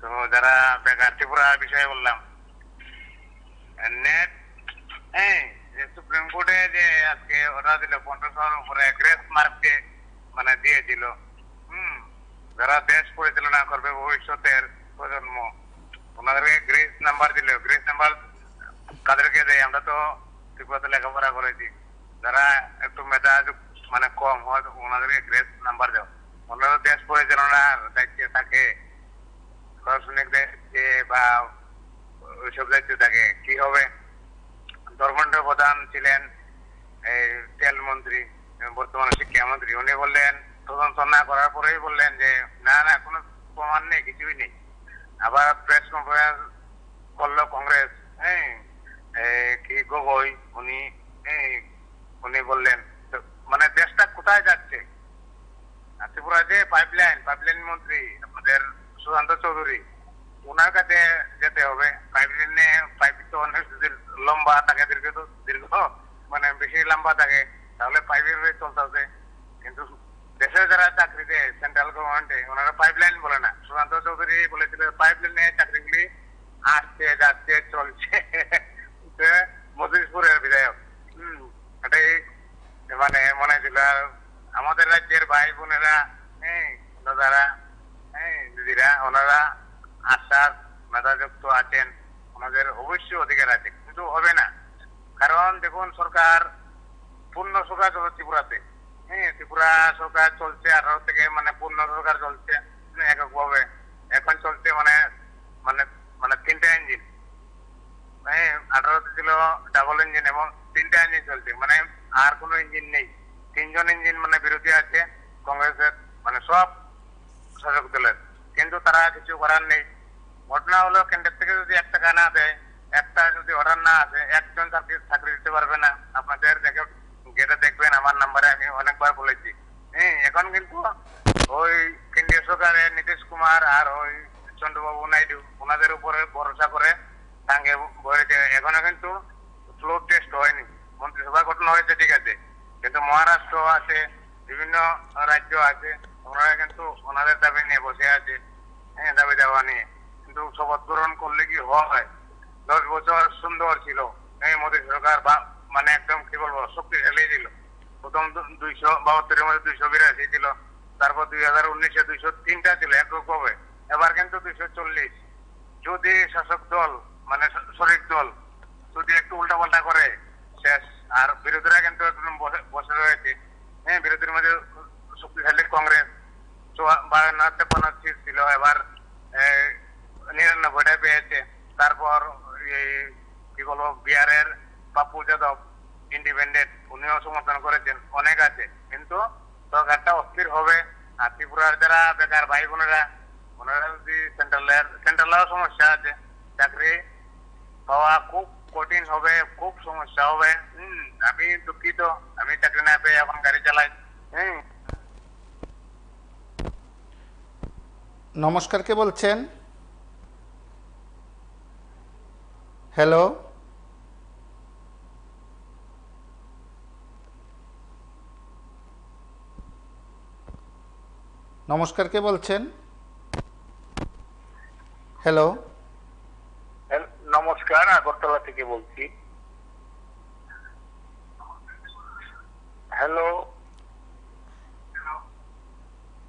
তো যারা বেকার, ত্রিপুরা বিষয়ে বললাম, নেট সুপ্রিম কোর্টে যে আজকে অর্ডার দিল 1500 উপরে গ্রেস মার্ককে মানে দিয়েছিল, যারা দেশ পরিচালনা করবে ভবিষ্যতের প্রজন্ম, ওনাদেরকে গ্রেস নাম্বার দিল। গ্রেস নাম্বার কাদেরকে দেয়? আমরা তো ত্রিপুরাতে লেখাপড়া করেছি, যারা একটু মেধা মানে কম হয় ওনাদেরকে গ্রেস নাম্বার দেওয়া। ওনারা দেশ পরিচালনার দায়িত্বে থাকে, প্রশাসনিক দায়িত্বে বা ওইসব দায়িত্বে থাকে। কি হবে? ধর্মেন্দ্র প্রধান ছিলেন এই তেল মন্ত্রী, বর্তমানে শিক্ষামন্ত্রী। উনি বললেন, তদন্ত না করার পরেই বললেন যে না না, কোনো প্রমাণ নেই, কিছুই নেই। আবার প্রেস কনফারেন্স করলো কংগ্রেস, কি গগৈ, উনি বললেন। মানে দেশটা কোথায় যাচ্ছে? ত্রিপুরা যে পাইপলাইন মন্ত্রী আমাদের সুশান্ত চৌধুরী, ওনার কাছে যেতে হবে। পাইপ তো অনেক লম্বা থাকে, দীর্ঘ মানে বেশি লম্বা থাকে, তাহলে পাইপের হয়ে চলতে হবে। কিন্তু দেশে যারা চাকরি দেয় সেন্ট্রাল গভর্নমেন্টে, ওনারা পাইপলাইন বলে না। সুশান্ত চৌধুরী বলেছিল পাইপলাইনে চাকরিগুলি আসছে, যাচ্ছে, চলছে। মধুপুরের বিধায়ক, এটাই মানে মনে ছিল। আমাদের রাজ্যের ভাই বোনেরা, দাদারা, দিদিরা, ওনারা আশ্বাস মেধাযুক্ত আছেন, ওনাদের অবশ্যই অধিকার আছে, কিন্তু হবে না। কারণ দেখুন, সরকার পূর্ণ সরকার চলছে ত্রিপুরাতে। ত্রিপুরা সরকার চলছে 18 থেকে, মানে পূর্ণ সরকার চলছে এককভাবে। এখন চলছে মানে মানে মানে 3টা ইঞ্জিন, 18তে ছিল ডাবল ইঞ্জিন, এবং 3টা ইঞ্জিন চলছে, মানে আর কোনো ইঞ্জিন নেই। তিনজন ইঞ্জিন মানে বিরোধী আছে কংগ্রেসের, মানে সব শাসক দলের, কিন্তু তারা কিছু করার নেই। ঘটনা হলো কেন্দ্র থেকে যদি 1 টাকা না দেয়, একটা যদি অর্ডার না আসে, একজন চাকরি দিতে পারবে না। আপনাদের গেটে দেখবেন আমার নাম্বারে আমি অনেকবার বলেছি। হ্যাঁ, এখন কিন্তু ওই কেন্দ্রীয় সরকারের নীতিশ কুমার আর ওই চন্দ্রবাবু নাইডু ওনাদের উপরে ভরসা করে টাঙ্গে ভরেছে। এখনো কিন্তু ফ্লোর টেস্ট হয়নি। মন্ত্রিসভা গঠন হয়েছে ঠিক আছে, কিন্তু মহারাষ্ট্র আছে, বিভিন্ন রাজ্য আছে, ওনারা কিন্তু ওনাদের দাবি নিয়ে বসে আছে। হ্যাঁ, দাবি দেওয়া নিয়ে কিন্তু শপথ গ্রহণ করলে কি হয়? 10 বছর সুন্দর ছিল এই মোদী সরকার, মানে একদম কি বলবো শক্তিশালী ছিল। প্রথম 272 মধ্যে 282 ছিল, তারপর 2019-এ 203টা ছিল এককভাবে, এবার কিন্তু 240। যদি শাসক দল মানে শরিক দল যদি একটু উল্টাপাল্টা করে শেষ। আর বিরোধীরা কিন্তু একদম বসে রয়েছে। হ্যাঁ, বিরোধীর মধ্যে শক্তিশালী কংগ্রেস 52-53 সিট ছিল, এবার 99টা পেয়েছে। তারপর এই কি বলবো বিহারের পাপ্পু যাদব ইন্ডিপেন্ডেন্ট, উনিও সমর্থন করেছেন, অনেক আছে, কিন্তু সরকারটা অস্থির হবে। আর ত্রিপুরার যারা বেকার ভাই বোনেরা, ওনারা যদি সেন্ট্রালেও সমস্যা আছে, চাকরি পাওয়া খুব কঠিন হবে, খুব সমস্যা হবে। আমি দুঃখিত, আমি চাকরি না পেয়ে এখন গাড়ি চালাই। নমস্কার, কে বলছেন? হ্যালো, নমস্কার, কে বলছেন? হ্যালো, নমস্কার, আগরতলা থেকে বলছি। হ্যালো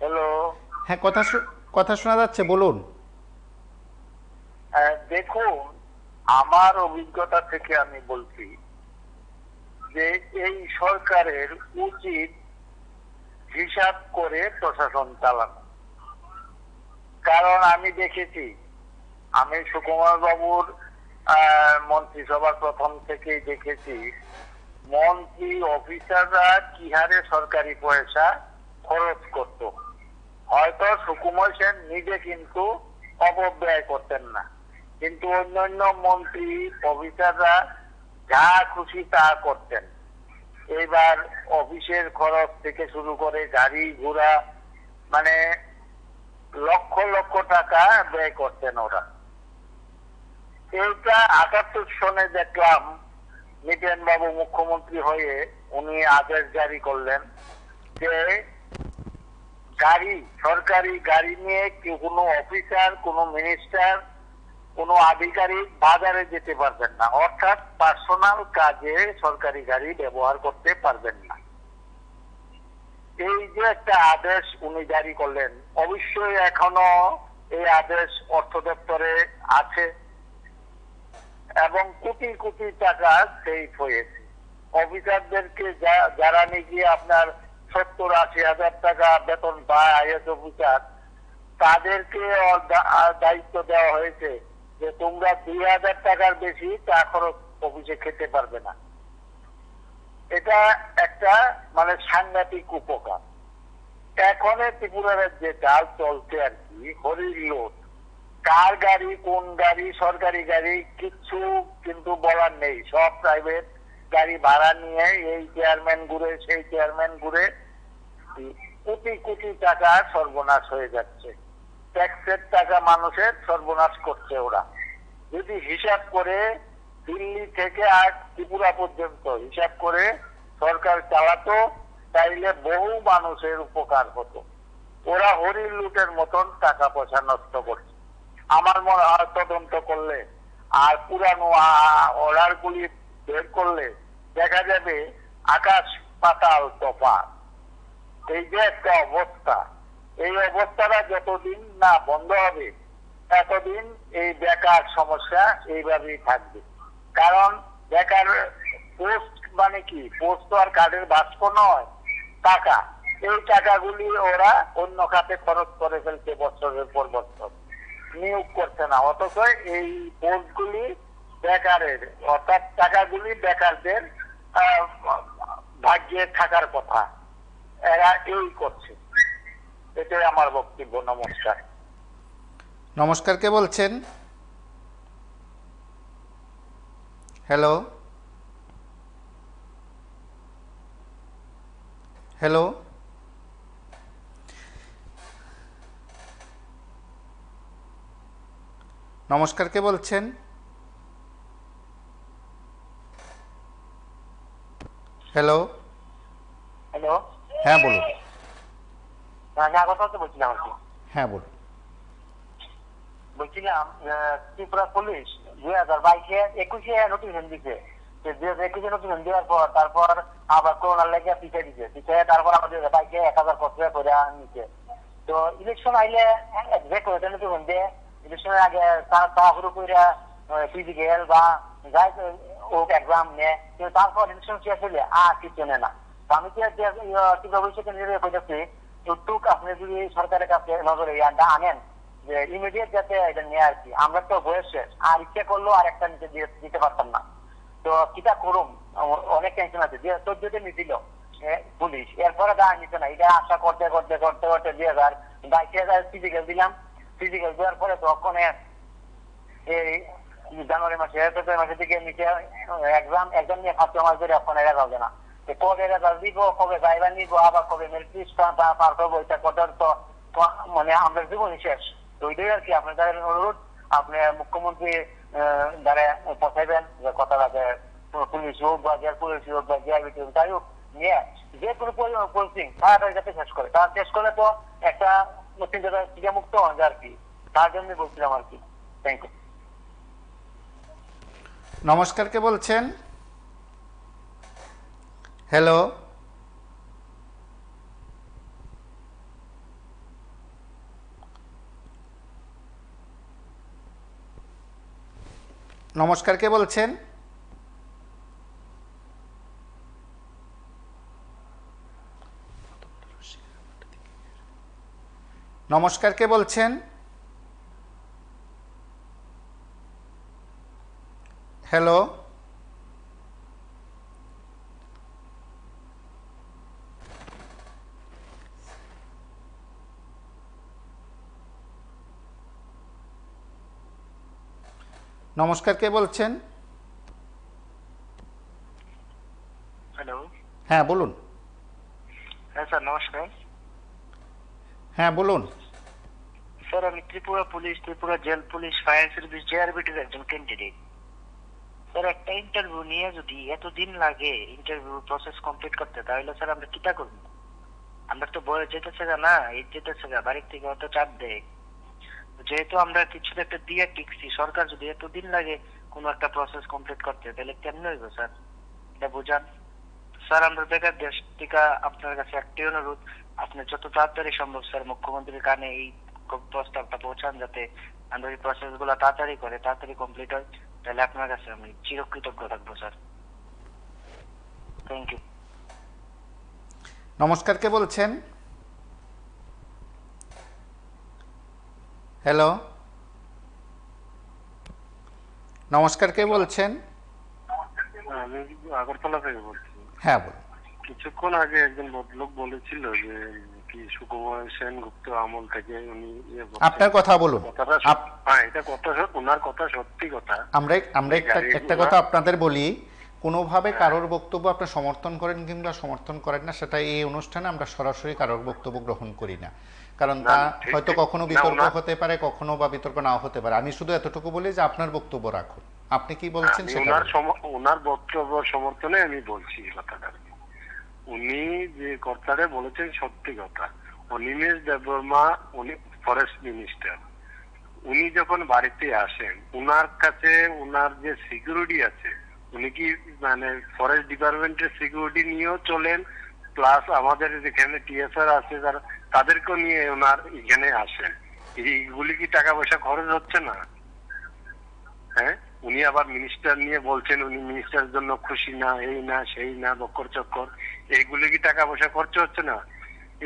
হ্যালো হ্যাঁ, কথা শোনা যাচ্ছে, বলুন। দেখুন, আমার অভিজ্ঞতা থেকে আমি বলছি যে এই সরকারের উচিত হিসাব করে প্রশাসন চালানো। কারণ আমি দেখেছি, আমি সুকুমার বাবুর মন্ত্রিসভার প্রথম থেকেই দেখেছি মন্ত্রী অফিসাররা কি হারে সরকারি পয়সা খরচ করত। হয়তো সুকুমার সেন নিজে কিন্তু অপব্যয় করতেন না, কিন্তু অন্যান্য মন্ত্রী অফিসাররা যা খুশি তা করতেন। এবার অফিসের খরচ থেকে শুরু করে গাড়ি ঘোড়া, মানে লক্ষ লক্ষ টাকা ব্যয় করতেন ওরা। এইটা 78 সনে দেখলাম নিতেন বাবু মুখ্যমন্ত্রী হয়ে উনি আদেশ জারি করলেন যে সরকারি গাড়ি নিয়ে কোনো অফিসার, কোনো মিনিস্টার, কোনো আধিকারিক বাজারে যেতে পারবেন না, অর্থাৎ পার্সোনাল কাজে সরকারি গাড়ি ব্যবহার করতে পারবেন না। এই যে একটা আদেশ উনি জারি করলেন, অবশ্যই এখনো এই আদেশ অর্থ দপ্তরে আছে এবং কোটি কোটি টাকা সেভ হয়েছে। অফিসারদেরকে যারা নাকি আপনার 70-80 হাজার টাকা বেতন পায় আইএস অফিসার, তাদেরকে দায়িত্ব দেওয়া হয়েছে যে তোমরা 2000 টাকার বেশি তা খরচ অফিসে খেতে পারবে না। এটা একটা মানে সাংঘাতিক উপকার। এখন ত্রিপুরা রাজ্যে চাল চলছে আর কি হরির লোড, কার গাড়ি কোন গাড়ি সরকারি গাড়ি কিচ্ছু কিন্তু বলার নেই। সব প্রাইভেট গাড়ি ভাড়া নিয়ে এই চেয়ারম্যান ঘুরে সেই চেয়ারম্যান ঘুরে কোটি কোটি টাকা সর্বনাশ হয়ে যাচ্ছে। ট্যাক্সের টাকা মানুষের সর্বনাশ করছে ওরা। যদি হিসাব করে দিল্লি থেকে আর ত্রিপুরা পর্যন্ত হিসাব করে সরকার চালাতো, তাইলে বহু মানুষের উপকার হতো। ওরা হরির লুটের মতন টাকা পয়সা নষ্ট করছে। আমার মনে হয় তদন্ত করলে আর পুরানো অর্ডারগুলি বের করলে দেখা যাবে আকাশ পাতাল তফাৎ। এই যে একটা অবস্থা, এই অবস্থাটা যতদিন না বন্ধ হবে এতদিন এই বেকার সমস্যা এইভাবেই থাকবে। কারণ বেকার পোস্ট মানে কি, পোস্ট তো আর কার্ডের বাক্স নয়, টাকা। এই টাকাগুলি ওরা অন্য খাতে খরচ করে ফেলছে বছরের পর বছর, নিয়োগ করছে না। অথচ এই পোস্টগুলি বেকারের, অর্থাৎ টাকাগুলি বেকারদের ভাগ্যে থাকার কথা, এরা এই করছে। এটাই আমার বক্তব্য। নমস্কার। নমস্কার, কে বলছেন? হ্যালো হ্যালো নমস্কার, কে বলছেন? হ্যালো, হ্যালো, হ্যাঁ বলুন। আমি আগত বলছিলাম আর কি। হ্যাঁ বলুন। বলছিলাম ত্রিপুরা পুলিশ 2022-21 নোটিফিকেশন দিচ্ছে। 2021 নোটিফিকেশন দেওয়ার পর তারপর আবার করোনার লেগে পিছিয়ে দিচ্ছে, তারপর আমাদের 1000 কষ্ট করে নিচ্ছে। তো ইলেকশন আইলে যে করে নোটিফিকেশন দিয়ে ইলেকশনের আগে তাড়াহুড়ো করে ফিজিক্যাল বা যাই হোক এক্সাম নেয়, কিন্তু তারপর ইলেকশন শেষ হলে আর কিছু নেয় না। তো আমি ত্রিপুরা ভবিষ্যতে নিজের কইতেছি, টুক আপনি যদি সরকারের কাছে নজরে আনেন যে ইমিডিয়েট যাতে এটা নিয়ে আর কি। আমরা তো বয়স শেষ, আর ইচ্ছা করলেও আর একটা নিচে দিতে পারতাম না। তো কিটা করুম, অনেক টেনশন আছে যে 14 দিন দিল পুলিশ, এরপরে দেওয়া নিচ্ছে না। এটা আশা করতে করতে করতে করতে 2022 ফিজিক্যাল দিলাম। ফিজিক্যাল দেওয়ার পরে তখন এই জানুয়ারি মাসে ফেব্রুয়ারি মাসের দিকে নিচে এক্সাম নিয়ে 5 মাস ধরে এখন রেজাল্ট দেয় না। কবে রেজাল্ট দিব, কবে ড্রাইভার নিব, আবার কবে মেরিট লিস্ট পার করবো, এটা করতে তো মানে আমরা জীবনই শেষ। তো ওইটাই আর কি আপনাদের অনুরোধ, আপনি মুখ্যমন্ত্রী দ্বারা পৌঁছাইবেন যে কথাটা, যে পুলিশ হোক বা জেল পুলিশ হোক বা জিআইবিটি হোক, যাই হোক নিয়ে যে কোনো পোস্টিং তাড়াতাড়ি যাতে শেষ করে। তারা শেষ করলে তো একটা টিকা মুক্ত হন আর কি। তার জন্য বলছিলাম আর কি। Thank you. নমস্কার, কে বলছেন? হ্যালো, নমস্কার, কে বলছেন? নমস্কার, কে বলছেন? হ্যালো, নমস্কার, কে বলছেন? হ্যালো, হ্যাঁ বলুন। হ্যাঁ স্যার নমস্কার। হ্যাঁ বলুন। স্যার আমি Tripura police, Tripura jail police, fire service, জেআরবিটির একজন ক্যান্ডিডেট। স্যার একটা ইন্টারভিউ নিয়ে যদি এতদিন লাগে ইন্টারভিউ প্রসেস কমপ্লিট করতে, তাহলে স্যার আমরা কিটা করবো? আমরা তো বয়স যেতেছে না, এই যেতেছে বাড়ির থেকে অত চাপ দেয়। যেহেতু আমরা কিছু একটা দিয়ে টিকছি, সরকার যদি এতদিন লাগে কোন একটা প্রসেস কমপ্লিট করতে, তাহলে কেমন হইব স্যার? এটা বুঝান স্যার। আমরা বেকার দেশ থেকে আপনার কাছে একটাই অনুরোধ, আপনি যত তাড়াতাড়ি সম্ভব স্যার মুখ্যমন্ত্রীর কানে এই প্রস্তাবটা পৌঁছান, যাতে আমরা এই প্রসেস গুলা তাড়াতাড়ি করে তাড়াতাড়ি কমপ্লিট হয়। তাহলে আপনার কাছে আমি চিরকৃতজ্ঞ থাকবো স্যার। Thank you. নমস্কার, কে বলছেন? হ্যালো, নমস্কার, কে বলছেন? আমি আগরতলা থেকে বলছি। হ্যাঁ বলুন। কিছুক্ষণ আগে একজন ভদ্রলোক বলেছিল যে কি সুকুমার সেনগুপ্ত আমল থেকে উনি আপনার কথা বলুন। এটা কথা, ওনার কথা সত্যি কথা। আমরা একটা কথা আপনাদের বলি, কোনোভাবে কারোর বক্তব্য আপনি সমর্থন করেন কিংবা সমর্থন করেন না, সেটা এই অনুষ্ঠানে আমরা সরাসরি কারোর বক্তব্য গ্রহণ করি না, কারণ তা হয়তো কখনো বিতর্ক হতে পারে, কখনো বা বিতর্ক নাও হতে পারে। আমি শুধু এতটুকু বলি যে আপনার বক্তব্য রাখুন, আপনি কি বলছেন সেটা। ওনার বক্তব্য সমর্থনে আমি বলছি কথাটা। উনি যে কথাটা বলেছেন সত্যি কথা। অনিমেষ দেববর্মা উনি ফরেস্ট মিনিস্টার, উনি যখন বাড়িতে আসেন উনার কাছে উনার যে সিকিউরিটি আছে, উনি কি মানে ফরেস্ট ডিপার্টমেন্টের সিকিউরিটি নিয়েও চলেন, প্লাস আমাদের যেখানে টিএসআর আছে তাদেরকেও নিয়ে ওনার এখানে আসেন। এইগুলি কি টাকা পয়সা খরচ হচ্ছে না? হ্যাঁ, উনি আবার মিনিস্টার নিয়ে বলছেন উনি মিনিস্টারের জন্য খুশি না, এই না সেই না, বক্কর চক্কর, এইগুলি কি টাকা পয়সা খরচ হচ্ছে না?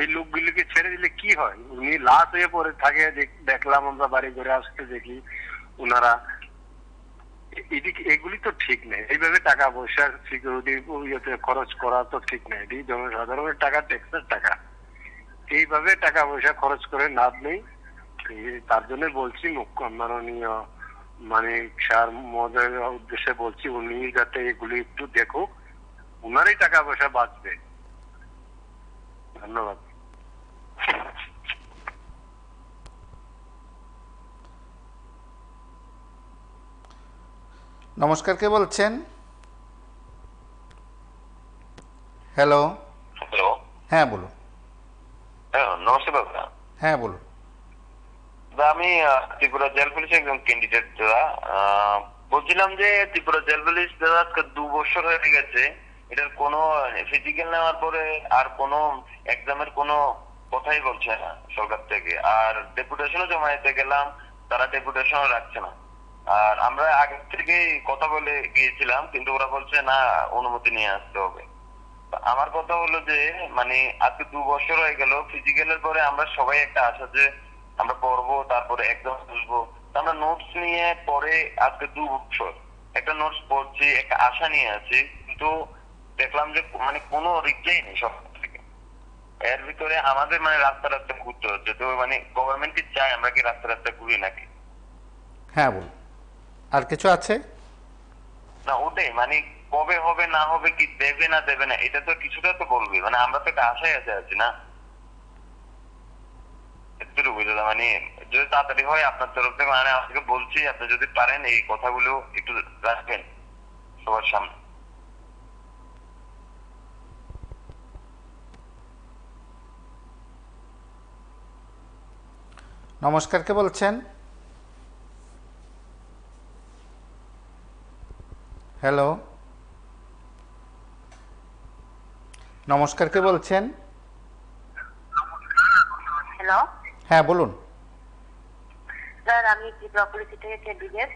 এই লোকগুলিকে ছেড়ে দিলে কি হয়? উনি লাশ হয়ে পড়ে থাকে, দেখলাম আমরা বাড়ি ঘরে আসতে দেখি উনারা। এগুলি তো ঠিক নেই, এইভাবে টাকা পয়সা সিকিউরিটি খরচ করা তো ঠিক নেই। এটি জনসাধারণের টাকা, ট্যাক্সের টাকা, এইভাবে টাকা পয়সা খরচ করে লাভ নেই। তার জন্য বলছি মাননীয় মানিক স্যার মহোদয়ের উদ্দেশ্যে বলছি, উনি যাতে এগুলি একটু দেখুক, উনারই টাকা পয়সা বাঁচবে। ধন্যবাদ। নমস্কার, কে বলছেন? হ্যালো। হ্যালো, হ্যাঁ বলুন। হ্যাঁ নমস্তে দাদা। হ্যাঁ বলুন। আমি ত্রিপুরা জেল পুলিশের একজন ক্যান্ডিডেট দাদা। বলছিলাম যে ত্রিপুরা জেল পুলিশ দাদা আজকে 2 বছর হয়ে গেছে, এটার কোনো ফিজিক্যাল নেওয়ার পরে আর কোনো এক্সামের কোনো কথাই বলছে না সরকার থেকে। আর ডেপুটেশনও জমা দিতে গেলাম, তারা ডেপুটেশনও রাখছে না। আর আমরা আগে থেকে কথা বলে গিয়েছিলাম, কিন্তু ওরা বলছে না, অনুমতি নিয়ে আসতে হবে। আমার কথা হলো যে মানে আজকে 2 বছর হয়ে গেল, ফিজিক্যালের পরে আমরা সবাই একটা আশা যে আমরা পড়বো, তারপরে একদম বসবো, আমরা নোটস নিয়ে পরে আজকে 2 বছর একটা নোটস পড়ছি, একটা আশা নিয়ে আছি, কিন্তু দেখলাম যে মানে কোনো রিপ্লাই নেই সব থেকে। এর ভিতরে আমাদের মানে রাস্তা রাস্তা ঘুরতে হচ্ছে। তো মানে গভর্নমেন্ট কি চায় আমরা কি রাস্তা রাস্তা ঘুরি নাকি? হ্যাঁ বলুন। আর কিছু আছে? না ওটাই, মানে কবে হবে না হবে, কি দেবে না দেবে না, এটা তো কিছুটা তো বলবে। মানে আমরা তো একটা আশায় আছি না, এতটুকু দাদা। মানে যদি তাড়াতাড়ি হয় আপনার তরফ থেকে, মানে আপনাকে বলছি, আপনি যদি পারেন এই কথাগুলো একটু রাখবেন সবার সামনে। নমস্কার, কে বলছেন? হ্যালো। নমস্কার, কে বলছেন? হ্যালো হ্যাঁ বলুন। স্যার, আমি ত্রিপুরা পুলিশ থেকে ক্যান্ডিডেট।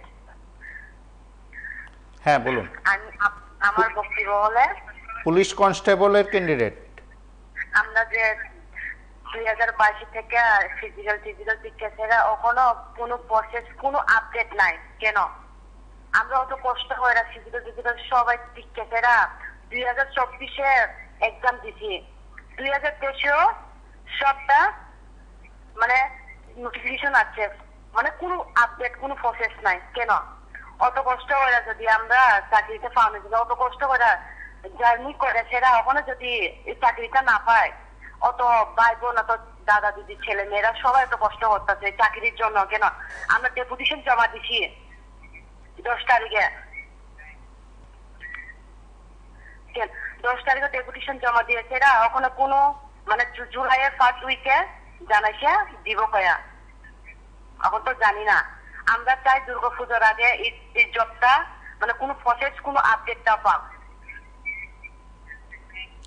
হ্যাঁ বলুন। আমার বক্তব্য হলে, পুলিশ কনস্টেবলের ক্যান্ডিডেট। আমরা যে 2022 থেকে ফিজিক্যাল পরীক্ষা ছেড়া এখনো কোনো প্রসেস, কোনো আপডেট নাই কেন? আমরা অত কষ্ট করে ফিজিক্যাল সবাই পরীক্ষা ছেড়া 2024-এ এক্সাম দিছি, 2023-এও সবটা মানে নোটিফিকেশন আছে, মানে কোনো আপডেট, কোনো প্রসেস নাই কেন? অত কষ্ট করে যদি আমরা চাকরিটা পাওয়ানোর জন্য অত কষ্ট করে জার্নি করে, সেটা ওখানে যদি এই চাকরিটা না পায়, অত ভাই বোন, অত দাদা দিদি ছেলে মেয়েরা সবাই এত কষ্ট করতেছে চাকরির জন্য কেন? আমরা ডেপুটেশন জমা দিছি 10 তারিখে, 10 তারিখে ডেপুটেশন জমা দিয়েছে, এরা ওখানে কোনো মানে জুলাইয়ের 1st উইকে জানাইছে দিব কয়া, এখন তো জানি না। আমরা চাই দুর্গাপূজার আগে এই জবটা মানে কোনো প্রসেস, কোনো আপডেটটা পাও।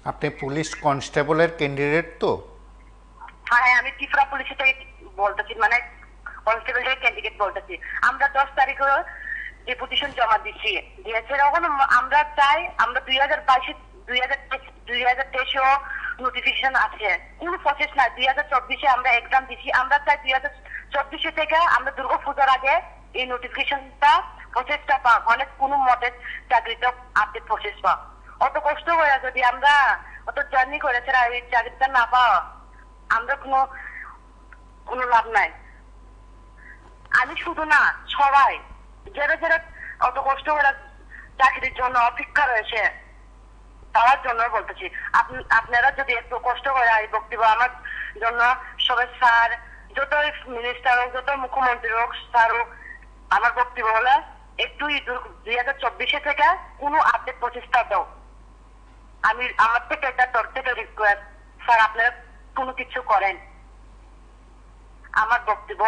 আপনি পুলিশ কনস্টেবলের ক্যান্ডিডেট তো? হ্যাঁ, আমি ত্রিপুরা পুলিশ থেকে বলতেছি, মানে কনস্টেবলের ক্যান্ডিডেট বলতেছি। আমরা 10 তারিখে ডেপুটেশন জমা দিয়েছে। এখন আমরা চাই, আমরা 2023-এও নোটিফিকেশন আছে, কোনো প্রসেস নাই। 2024-এ আমরা এক্সাম দিছি, আমরা চাই 2024 থেকে আমরা দুর্গাপূজার আগে এই নোটিফিকেশনটা, প্রসেসটা পাক, অনেক কোনো মতে চাকরিটা আপডেট প্রসেস পাক। অত কষ্ট করে যদি আমরা অত জার্নি করে ছাড়া এই চাকরিটা না পাওয়া, আমরা কোনো লাভ নাই। আমি শুধু না, সবাই যারা যারা অত কষ্ট করে চাকরির জন্য অপেক্ষা রয়েছে, তার জন্য বলতেছি, আপনারা যদি একটু কষ্ট করে এই বক্তব্য আমার জন্য, সবাই স্যার, যত মিনিস্টার হোক, যত মুখ্যমন্ত্রী হোক, স্যার হোক, আমার বক্তব্য হলে একটু 2024 থেকে কোনো আপডেট প্রচেষ্টা দাও। আমার থেকে এটা তোর থেকে রিকোয়েস্ট, স্যার আপনারা কোনো কিছু করেন। আমার বক্তব্য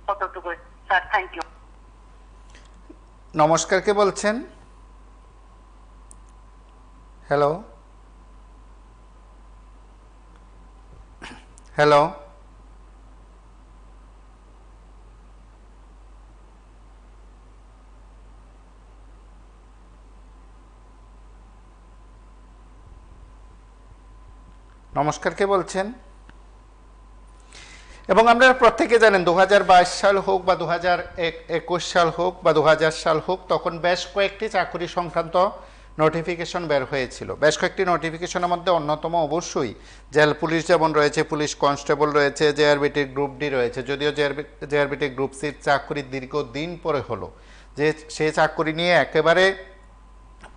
কতটুকু স্যার, থ্যাংক ইউ। নমস্কার, কে বলছেন? হ্যালো। হ্যালো। নমস্কার, কে বলছেন? এবং আমরা প্রত্যেকে জানেন 2022 সাল হোক বা 2021 সাল হোক বা 2000 সাল হোক, তখন বেশ কয়েকটি চাকরি সংক্রান্ত নোটিফিকেশন বের হয়েছিল। বেশ কয়েকটি নোটিফিকেশনের মধ্যে অন্যতম অবশ্যই জেল পুলিশ যেমন রয়েছে, পুলিশ কনস্টেবল রয়েছে, জেআরবিটি গ্রুপ ডি রয়েছে। যদিও জেআরবিটি গ্রুপ সির চাকরি দীর্ঘদিন পরে হলো, যে সে চাকরি নিয়ে একেবারে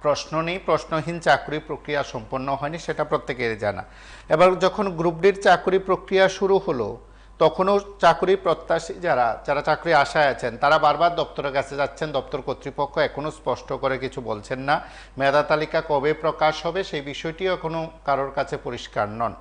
প্রশ্নহীন চাকরি প্রক্রিয়া সম্পন্ন হয়নি, সেটা প্রত্যেকেরই জানা। এবার যখন গ্রুপ ডির চাকরি প্রক্রিয়া শুরু হলো, তখনও চাকরি প্রত্যাশী যারা চাকরি আশায় আছেন তারা বারবার দপ্তরের কাছে যাচ্ছেন। দপ্তর কর্তৃপক্ষ এখনও স্পষ্ট করে কিছু বলছেন না। মেধা তালিকা কবে প্রকাশ হবে সেই বিষয়টিও এখনও কারোর কাছে পরিষ্কার নন।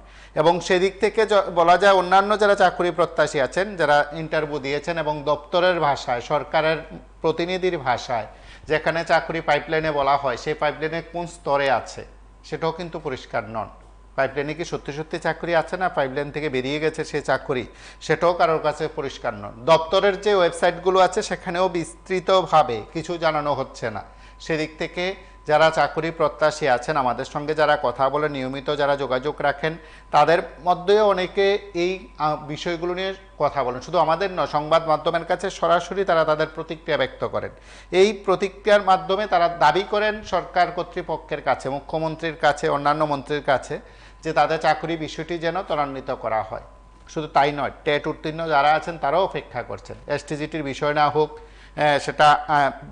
এবং সেদিক থেকে বলা যায় অন্যান্য যারা চাকরি প্রত্যাশী আছেন, যারা ইন্টারভিউ দিয়েছেন এবং দপ্তরের ভাষায়, সরকারের প্রতিনিধির ভাষায় যেখানে চাকরি পাইপলাইনে বলা হয়, সেই পাইপলাইনে কোন স্তরে আছে সেটাও কিন্তু পরিষ্কার নন। পাইপলাইনে কি সত্যি সত্যি চাকরি আছে না পাইপলাইন থেকে বেরিয়ে গেছে সেই চাকরি, সেটাও কারোর কাছে পরিষ্কার নন। দপ্তরের যে ওয়েবসাইটগুলো আছে সেখানেও বিস্তৃতভাবে কিছু জানানো হচ্ছে না। সেদিক থেকে যারা চাকরি প্রত্যাশী আছেন, আমাদের সঙ্গে যারা কথা বলে নিয়মিত যারা যোগাযোগ রাখেন, তাদের মধ্যেও অনেকে এই বিষয়গুলো নিয়ে কথা বলেন। শুধু আমাদের নয়, সংবাদ মাধ্যমের কাছে সরাসরি তারা তাদের প্রতিক্রিয়া ব্যক্ত করেন। এই প্রতিক্রিয়ার মাধ্যমে তারা দাবি করেন সরকার কর্তৃপক্ষের কাছে, মুখ্যমন্ত্রীর কাছে, অন্যান্য মন্ত্রীর কাছে, যে তাদের চাকরি বিষয়টি যেন ত্বরান্বিত করা হয়। শুধু তাই নয়, টেট উত্তীর্ণ যারা আছেন তারাও অপেক্ষা করছেন। এসটিজিটির বিষয় না হোক, সেটা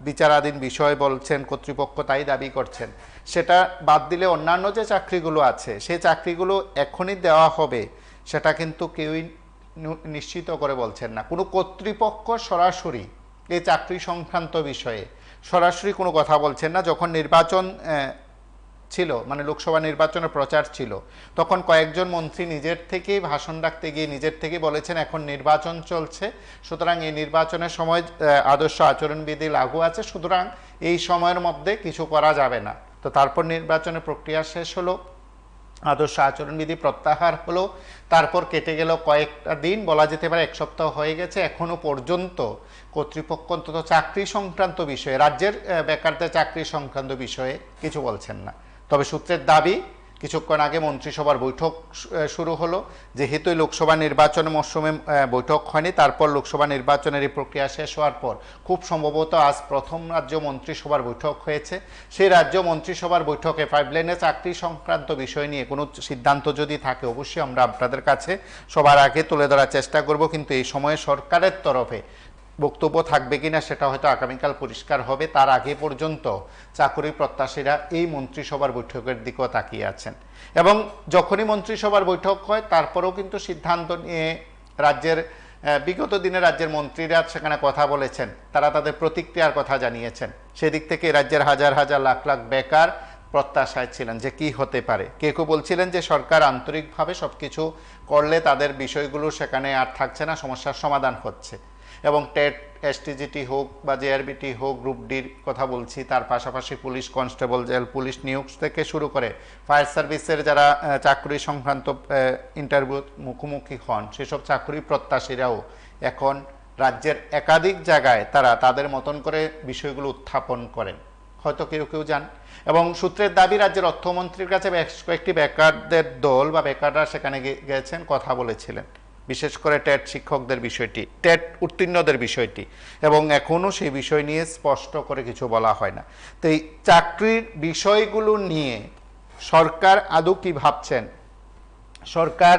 বিচারাধীন বিষয় বলছেন কর্তৃপক্ষ, তাই দাবি করছেন। সেটা বাদ দিলে অন্যান্য যে চাকরিগুলো আছে সেই চাকরিগুলো এখনই দেওয়া হবে সেটা কিন্তু কেউই নিশ্চিত করে বলছেন না। কোনো কর্তৃপক্ষ সরাসরি এই চাকরি সংক্রান্ত বিষয়ে সরাসরি কোনো কথা বলছেন না। যখন নির্বাচন ছিল, মানে লোকসভা নির্বাচনের প্রচার ছিল, তখন কয়েকজন মন্ত্রী নিজের থেকেই ভাষণ রাখতে গিয়ে নিজের থেকে বলেছেন এখন নির্বাচন চলছে, সুতরাং এই নির্বাচনের সময় আদর্শ আচরণবিধি লাগু আছে, সুতরাং এই সময়ের মধ্যে কিছু করা যাবে না। তো তারপর নির্বাচনের প্রক্রিয়া শেষ হলো, আদর্শ আচরণবিধি প্রত্যাহার হলো, তারপর কেটে গেল কয়েকটা দিন, বলা যেতে পারে এক সপ্তাহ হয়ে গেছে। এখনো পর্যন্ত কর্তৃপক্ষ অন্তত চাকরি সংক্রান্ত বিষয়ে, রাজ্যের বেকারদের চাকরি সংক্রান্ত বিষয়ে কিছু বলছেন না। তবে সূত্রের দাবি, কিছুক্ষণ আগে মন্ত্রিসভার বৈঠক শুরু হলো, যেহেতু লোকসভা নির্বাচন মৌসুমে বৈঠক হয়নি, তারপর লোকসভা নির্বাচনের এই প্রক্রিয়া শেষ হওয়ার পর খুব সম্ভবত আজ প্রথম রাজ্য মন্ত্রিসভার বৈঠক হয়েছে। সেই রাজ্য মন্ত্রিসভার বৈঠকে পাইপলাইনে চাকরি সংক্রান্ত বিষয় নিয়ে কোনো সিদ্ধান্ত যদি থাকে, অবশ্যই আমরা আপনাদের কাছে সবার আগে তুলে ধরার চেষ্টা করব। কিন্তু এই সময়ে সরকারের তরফে বক্তব্য থাকবে কিনা সেটা হয়তো আগামীকাল পরিষ্কার হবে। তার আগে পর্যন্ত চাকরি প্রত্যাশীরা এই মন্ত্রিসভার বৈঠকের দিকেও তাকিয়ে আছেন। এবং যখনই মন্ত্রিসভার বৈঠক হয় তারপরেও কিন্তু সিদ্ধান্ত নিয়ে রাজ্যের বিগত দিনে রাজ্যের মন্ত্রীরা সেখানে কথা বলেছেন, তারা তাদের প্রতিক্রিয়ার কথা জানিয়েছেন। সেদিক থেকে রাজ্যের হাজার হাজার লাখ লাখ বেকার প্রত্যাশায় ছিলেন যে কি হতে পারে। কেউ কেউ বলছিলেন যে সরকার আন্তরিকভাবে সব কিছু করলে তাদের বিষয়গুলো সেখানে আর থাকছে না, সমস্যার সমাধান হচ্ছে। এবং টেট, এসটিজিটি হোক বা জেআরবিটি হোক, গ্রুপ ডির কথা বলছি, তার পাশাপাশি পুলিশ কনস্টেবল, জেল পুলিশ নিয়োগ থেকে শুরু করে ফায়ার সার্ভিসের যারা চাকরি সংক্রান্ত ইন্টারভিউ মুখোমুখি হন, সেসব চাকরি প্রত্যাশীরাও এখন রাজ্যের একাধিক জায়গায় তারা তাদের মতন করে বিষয়গুলো উত্থাপন করেন, হয়তো কেউ কেউ যান। এবং সূত্রের দাবি রাজ্যের অর্থমন্ত্রীর কাছে বেশ কয়েকটি বেকারদের দল বা বেকাররা সেখানে গেছেন, কথা বলেছিলেন, বিশেষ করে টেট শিক্ষকদের বিষয়টি, টেট উত্তীর্ণদের বিষয়টি, এবং এখনও সেই বিষয় নিয়ে স্পষ্ট করে কিছু বলা হয় না। তো এই চাকরির বিষয়গুলো নিয়ে সরকার আদৌ কি ভাবছেন, সরকার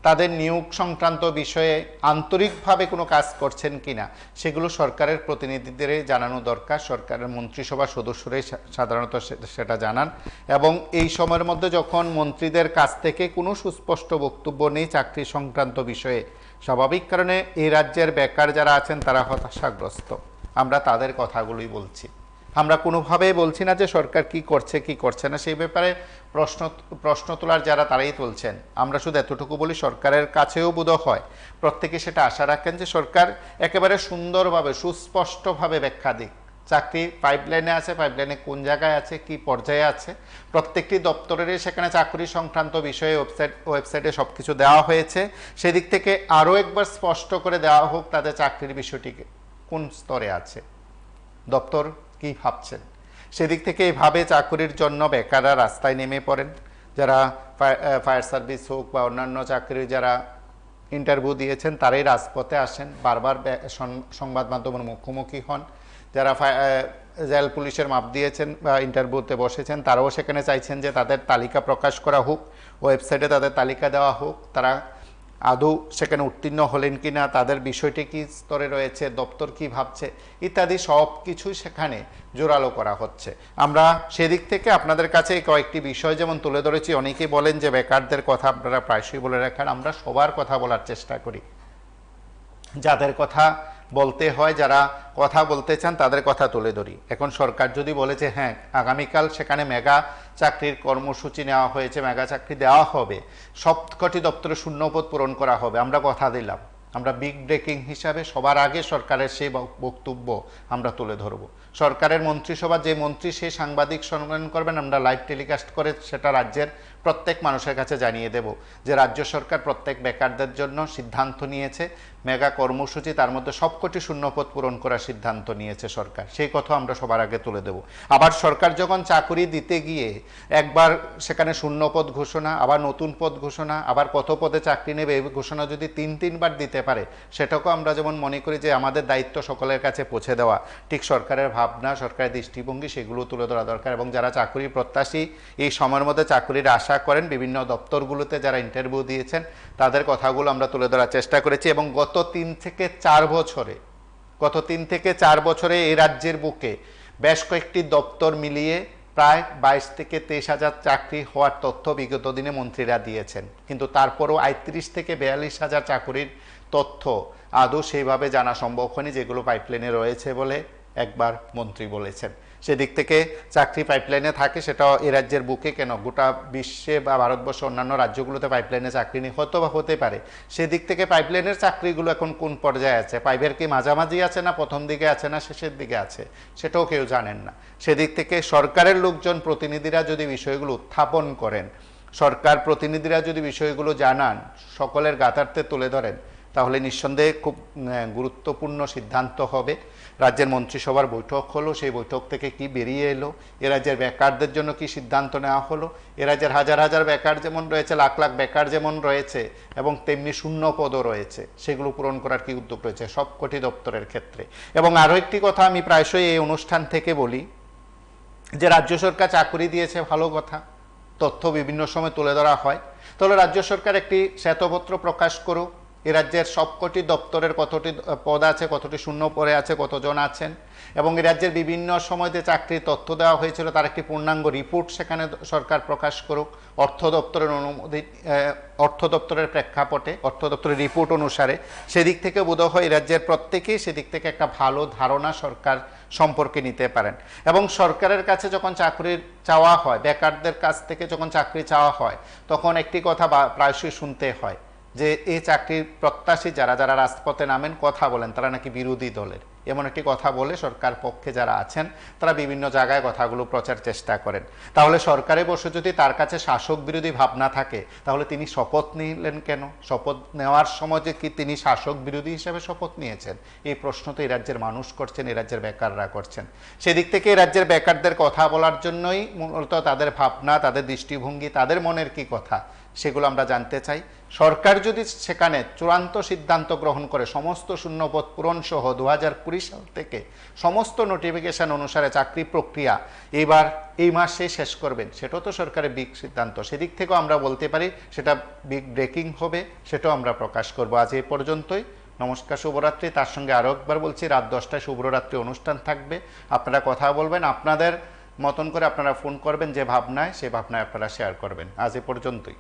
তাদের নিয়োগ সংক্রান্ত বিষয়ে আন্তরিকভাবে কোনো কাজ করছেন কিনা, সেগুলো সরকারের প্রতিনিধিদের জানানো দরকার। সরকারের মন্ত্রিসভার সদস্যরাই সাধারণত সেটা জানান। এবং এই সময়ের মধ্যে যখন মন্ত্রীদের কাছ থেকে কোনো সুস্পষ্ট বক্তব্য নেই চাকরি সংক্রান্ত বিষয়ে, স্বাভাবিক কারণে এই রাজ্যের বেকার যারা আছেন তারা হতাশাগ্রস্ত। আমরা তাদের কথাগুলোই বলছি, আমরা কোনোভাবেই বলছি না যে সরকার কি করছে কি করছে না, সেই ব্যাপারে প্রশ্ন তোলার যারা তারাই তুলছেন। আমরা শুধু এতটুকু বলি, সরকারের কাছেও বোধ হয় প্রত্যেকে সেটা আশা রাখেন যে সরকার একেবারে সুন্দরভাবে সুস্পষ্টভাবে ব্যাখ্যা দিক। চাকরি পাইপলাইনে আছে, পাইপলাইনে কোন জায়গায় আছে, কি পর্যায়ে আছে, প্রত্যেকটি দপ্তরেরই সেখানে চাকরি সংক্রান্ত বিষয়ে ওয়েবসাইটে সব কিছু দেওয়া হয়েছে। সেদিক থেকে আরও একবার স্পষ্ট করে দেওয়া হোক তাদের চাকরির বিষয়টিকে কোন স্তরে আছে, দপ্তর কি ভাবছেন। সেদিক থেকে এইভাবে চাকরির জন্য বেকাররা রাস্তায় নেমে পড়েন, যারা ফায়ার সার্ভিস হোক বা অন্যান্য চাকরির যারা ইন্টারভিউ দিয়েছেন তারাই রাজপথে আসেন, বারবার সংবাদ মাধ্যমের মুখোমুখি হন। যারা জেল পুলিশের মাপ দিয়েছেন বা ইন্টারভিউতে বসেছেন তারাও সেখানে চাইছেন যে তাদের তালিকা প্রকাশ করা হোক, ওয়েবসাইটে তাদের তালিকা দেওয়া হোক, তারা আদৌ সেখানে উত্তীর্ণ হলেন কি না, তাদের বিষয়টি কী স্তরে রয়েছে, দপ্তর কি ভাবছে ইত্যাদি সব কিছুই সেখানে জোরালো করা হচ্ছে। আমরা সেদিক থেকে আপনাদের কাছে কয়েকটি বিষয় যেমন তুলে ধরেছি। অনেকেই বলেন যে বেকারদের কথা আপনারা প্রায়শই বলে রাখেন, আমরা সবার কথা বলার চেষ্টা করি, যাদের কথা বলতে হয়, যারা কথা বলতে চান তাদের কথা তুলে ধরি। এখন সরকার যদি বলে যে হ্যাঁ আগামীকাল সেখানে মেগা চাকরির কর্মসূচি নেওয়া হয়েছে, মেগা চাকরি দেওয়া হবে, সবকটি দপ্তরে শূন্যপদ পূরণ করা হবে, আমরা কথা দিলাম, আমরা বিগ ব্রেকিং হিসাবে সবার আগে সরকারের সেই বক্তব্য আমরা তুলে ধরব। সরকারের মন্ত্রিসভা যে মন্ত্রী সেই সাংবাদিক সম্মেলন করবেন, আমরা লাইভ টেলিকাস্ট করে সেটা রাজ্যের প্রত্যেক মানুষের কাছে জানিয়ে দেব যে রাজ্য সরকার প্রত্যেক বেকারদের জন্য সিদ্ধান্ত নিয়েছে মেগা কর্মসূচি, তার মধ্যে সবকটি শূন্যপদ পূরণ করার সিদ্ধান্ত নিয়েছে সরকার, সেই কথা আমরা সবার আগে তুলে দেব। আবার সরকার যখন চাকরি দিতে গিয়ে একবার সেখানে শূন্যপদ ঘোষণা, আবার নতুন পদ ঘোষণা, আবার কত পদে চাকরি নেবে এই ঘোষণা যদি তিনবার দিতে পারে, সেটাকেও আমরা যেমন মনে করি যে আমাদের দায়িত্ব সকলের কাছে পৌঁছে দেওয়া, ঠিক সরকারের ভাবনা, সরকারের দৃষ্টিভঙ্গি সেগুলো তুলে ধরা দরকার। এবং যারা চাকরি প্রত্যাশী এই সময়ের মধ্যে চাকরির আশা করেন, বিভিন্ন দপ্তরগুলোতে যারা ইন্টারভিউ দিয়েছেন তাদের কথাগুলো আমরা তুলে ধরার চেষ্টা করেছি। এবং গত 3 থেকে 4 বছরে এই রাজ্যের বুকে বেশ কয়েকটি দপ্তর মিলিয়ে প্রায় 22 থেকে 23 হাজার চাকরি হওয়ার তথ্য বিগত দিনে মন্ত্রীরা দিয়েছেন, কিন্তু তারপরও 38 থেকে 42 হাজার চাকরির তথ্য আদৌ সেইভাবে জানা সম্ভব হয়নি, যেগুলো পাইপলাইনে রয়েছে বলে একবার মন্ত্রী বলেছেন। সেদিক থেকে চাকরি পাইপলাইনে থাকে, সেটাও এই রাজ্যের বুকে কেন গোটা বিশ্বে বা ভারতবর্ষ অন্যান্য রাজ্যগুলোতে পাইপলাইনে চাকরি নেই, হয়তো বা হতে পারে। সেদিক থেকে পাইপলাইনের চাকরিগুলো এখন কোন পর্যায়ে আছে, পাইপের কি মাঝামাঝি আছে না প্রথম দিকে আছে না শেষের দিকে আছে, সেটাও কেউ জানেন না। সেদিক থেকে সরকারের লোকজন প্রতিনিধিরা যদি বিষয়গুলো উত্থাপন করেন, সরকার প্রতিনিধিরা যদি বিষয়গুলো জানান, সকলের গাতার্থে তুলে ধরেন, তাহলে নিঃসন্দেহে খুব গুরুত্বপূর্ণ সিদ্ধান্ত হবে। রাজ্যের মন্ত্রিসভার বৈঠক হলো, সেই বৈঠক থেকে কি বেরিয়ে এলো, এ রাজ্যের বেকারদের জন্য কি সিদ্ধান্ত নেওয়া হলো, এ রাজ্যের হাজার হাজার বেকার যেমন রয়েছে, লাখ লাখ বেকার যেমন রয়েছে, এবং তেমনি শূন্য পদও রয়েছে, সেগুলো পূরণ করার কি উদ্যোগ রয়েছে সবকটি দপ্তরের ক্ষেত্রে। এবং আরও একটি কথা আমি প্রায়শই এই অনুষ্ঠান থেকে বলি যে রাজ্য সরকার চাকরি দিয়েছে, ভালো কথা, তথ্য বিভিন্ন সময় তুলে ধরা হয়, তাহলে রাজ্য সরকার একটি শ্বেতপত্র প্রকাশ করুক, এ রাজ্যের সবকটি দপ্তরের কতটি পদ আছে, কতটি শূন্য পড়ে আছে, কতজন আছেন, এবং এ রাজ্যের বিভিন্ন সময়তে চাকরির তথ্য দেওয়া হয়েছিল তার একটি পূর্ণাঙ্গ রিপোর্ট সেখানে সরকার প্রকাশ করুক অর্থ দপ্তরের অর্থ দপ্তরের প্রেক্ষাপটে, অর্থ দপ্তরের রিপোর্ট অনুসারে। সেদিক থেকে বোধ হয় এ রাজ্যের প্রত্যেকেই সেদিক থেকে একটা ভালো ধারণা সরকার সম্পর্কে নিতে পারেন। এবং সরকারের কাছে যখন চাকরির চাওয়া হয়, বেকারদের কাছ থেকে যখন চাকরি চাওয়া হয়, তখন একটি কথা প্রায়শই শুনতে হয় যে এই চাকরির প্রত্যাশী যারা যারা রাজপথে নামেন কথা বলেন তারা নাকি বিরোধী দলের, এমন একটি কথা বলে সরকার পক্ষে যারা আছেন তারা বিভিন্ন জায়গায় কথাগুলো প্রচার চেষ্টা করেন। তাহলে সরকারে বসে যদি তার কাছে শাসক বিরোধী ভাবনা থাকে, তাহলে তিনি শপথ নিলেন কেন? শপথ নেওয়ার সময় যে কি তিনি শাসক বিরোধী হিসেবে শপথ নিয়েছেন, এই প্রশ্ন তো এই রাজ্যের মানুষ করছেন, এই রাজ্যের বেকাররা করছেন। সেদিক থেকে এই রাজ্যের বেকারদের কথা বলার জন্যই মূলত তাদের ভাবনা, তাদের দৃষ্টিভঙ্গি, তাদের মনের কি কথা, সেগুলো আমরা জানতে চাই। সরকার যদি সেখানে চূড়ান্ত সিদ্ধান্ত গ্রহণ করে সমস্ত শূন্যপদ পূরণ সহ 2020 সাল থেকে সমস্ত নোটিফিকেশন অনুসারে চাকরি প্রক্রিয়া এবার এই মাসে শেষ করবেন, সেটাও তো সরকারের বিগ সিদ্ধান্ত। সেদিক থেকেও আমরা বলতে পারি সেটা বিগ ব্রেকিং হবে, সেটাও আমরা প্রকাশ করব। আজ এই পর্যন্তই। নমস্কার, শুভরাত্রি। তার সঙ্গে আরও একবার বলছি, রাত 10টায় শুভরাত্রি অনুষ্ঠান থাকবে, আপনারা কথা বলবেন, আপনাদের মতন করে আপনারা ফোন করবেন, যে ভাবনায় সেই ভাবনায় আপনারা শেয়ার করবেন। আজ এ পর্যন্তই।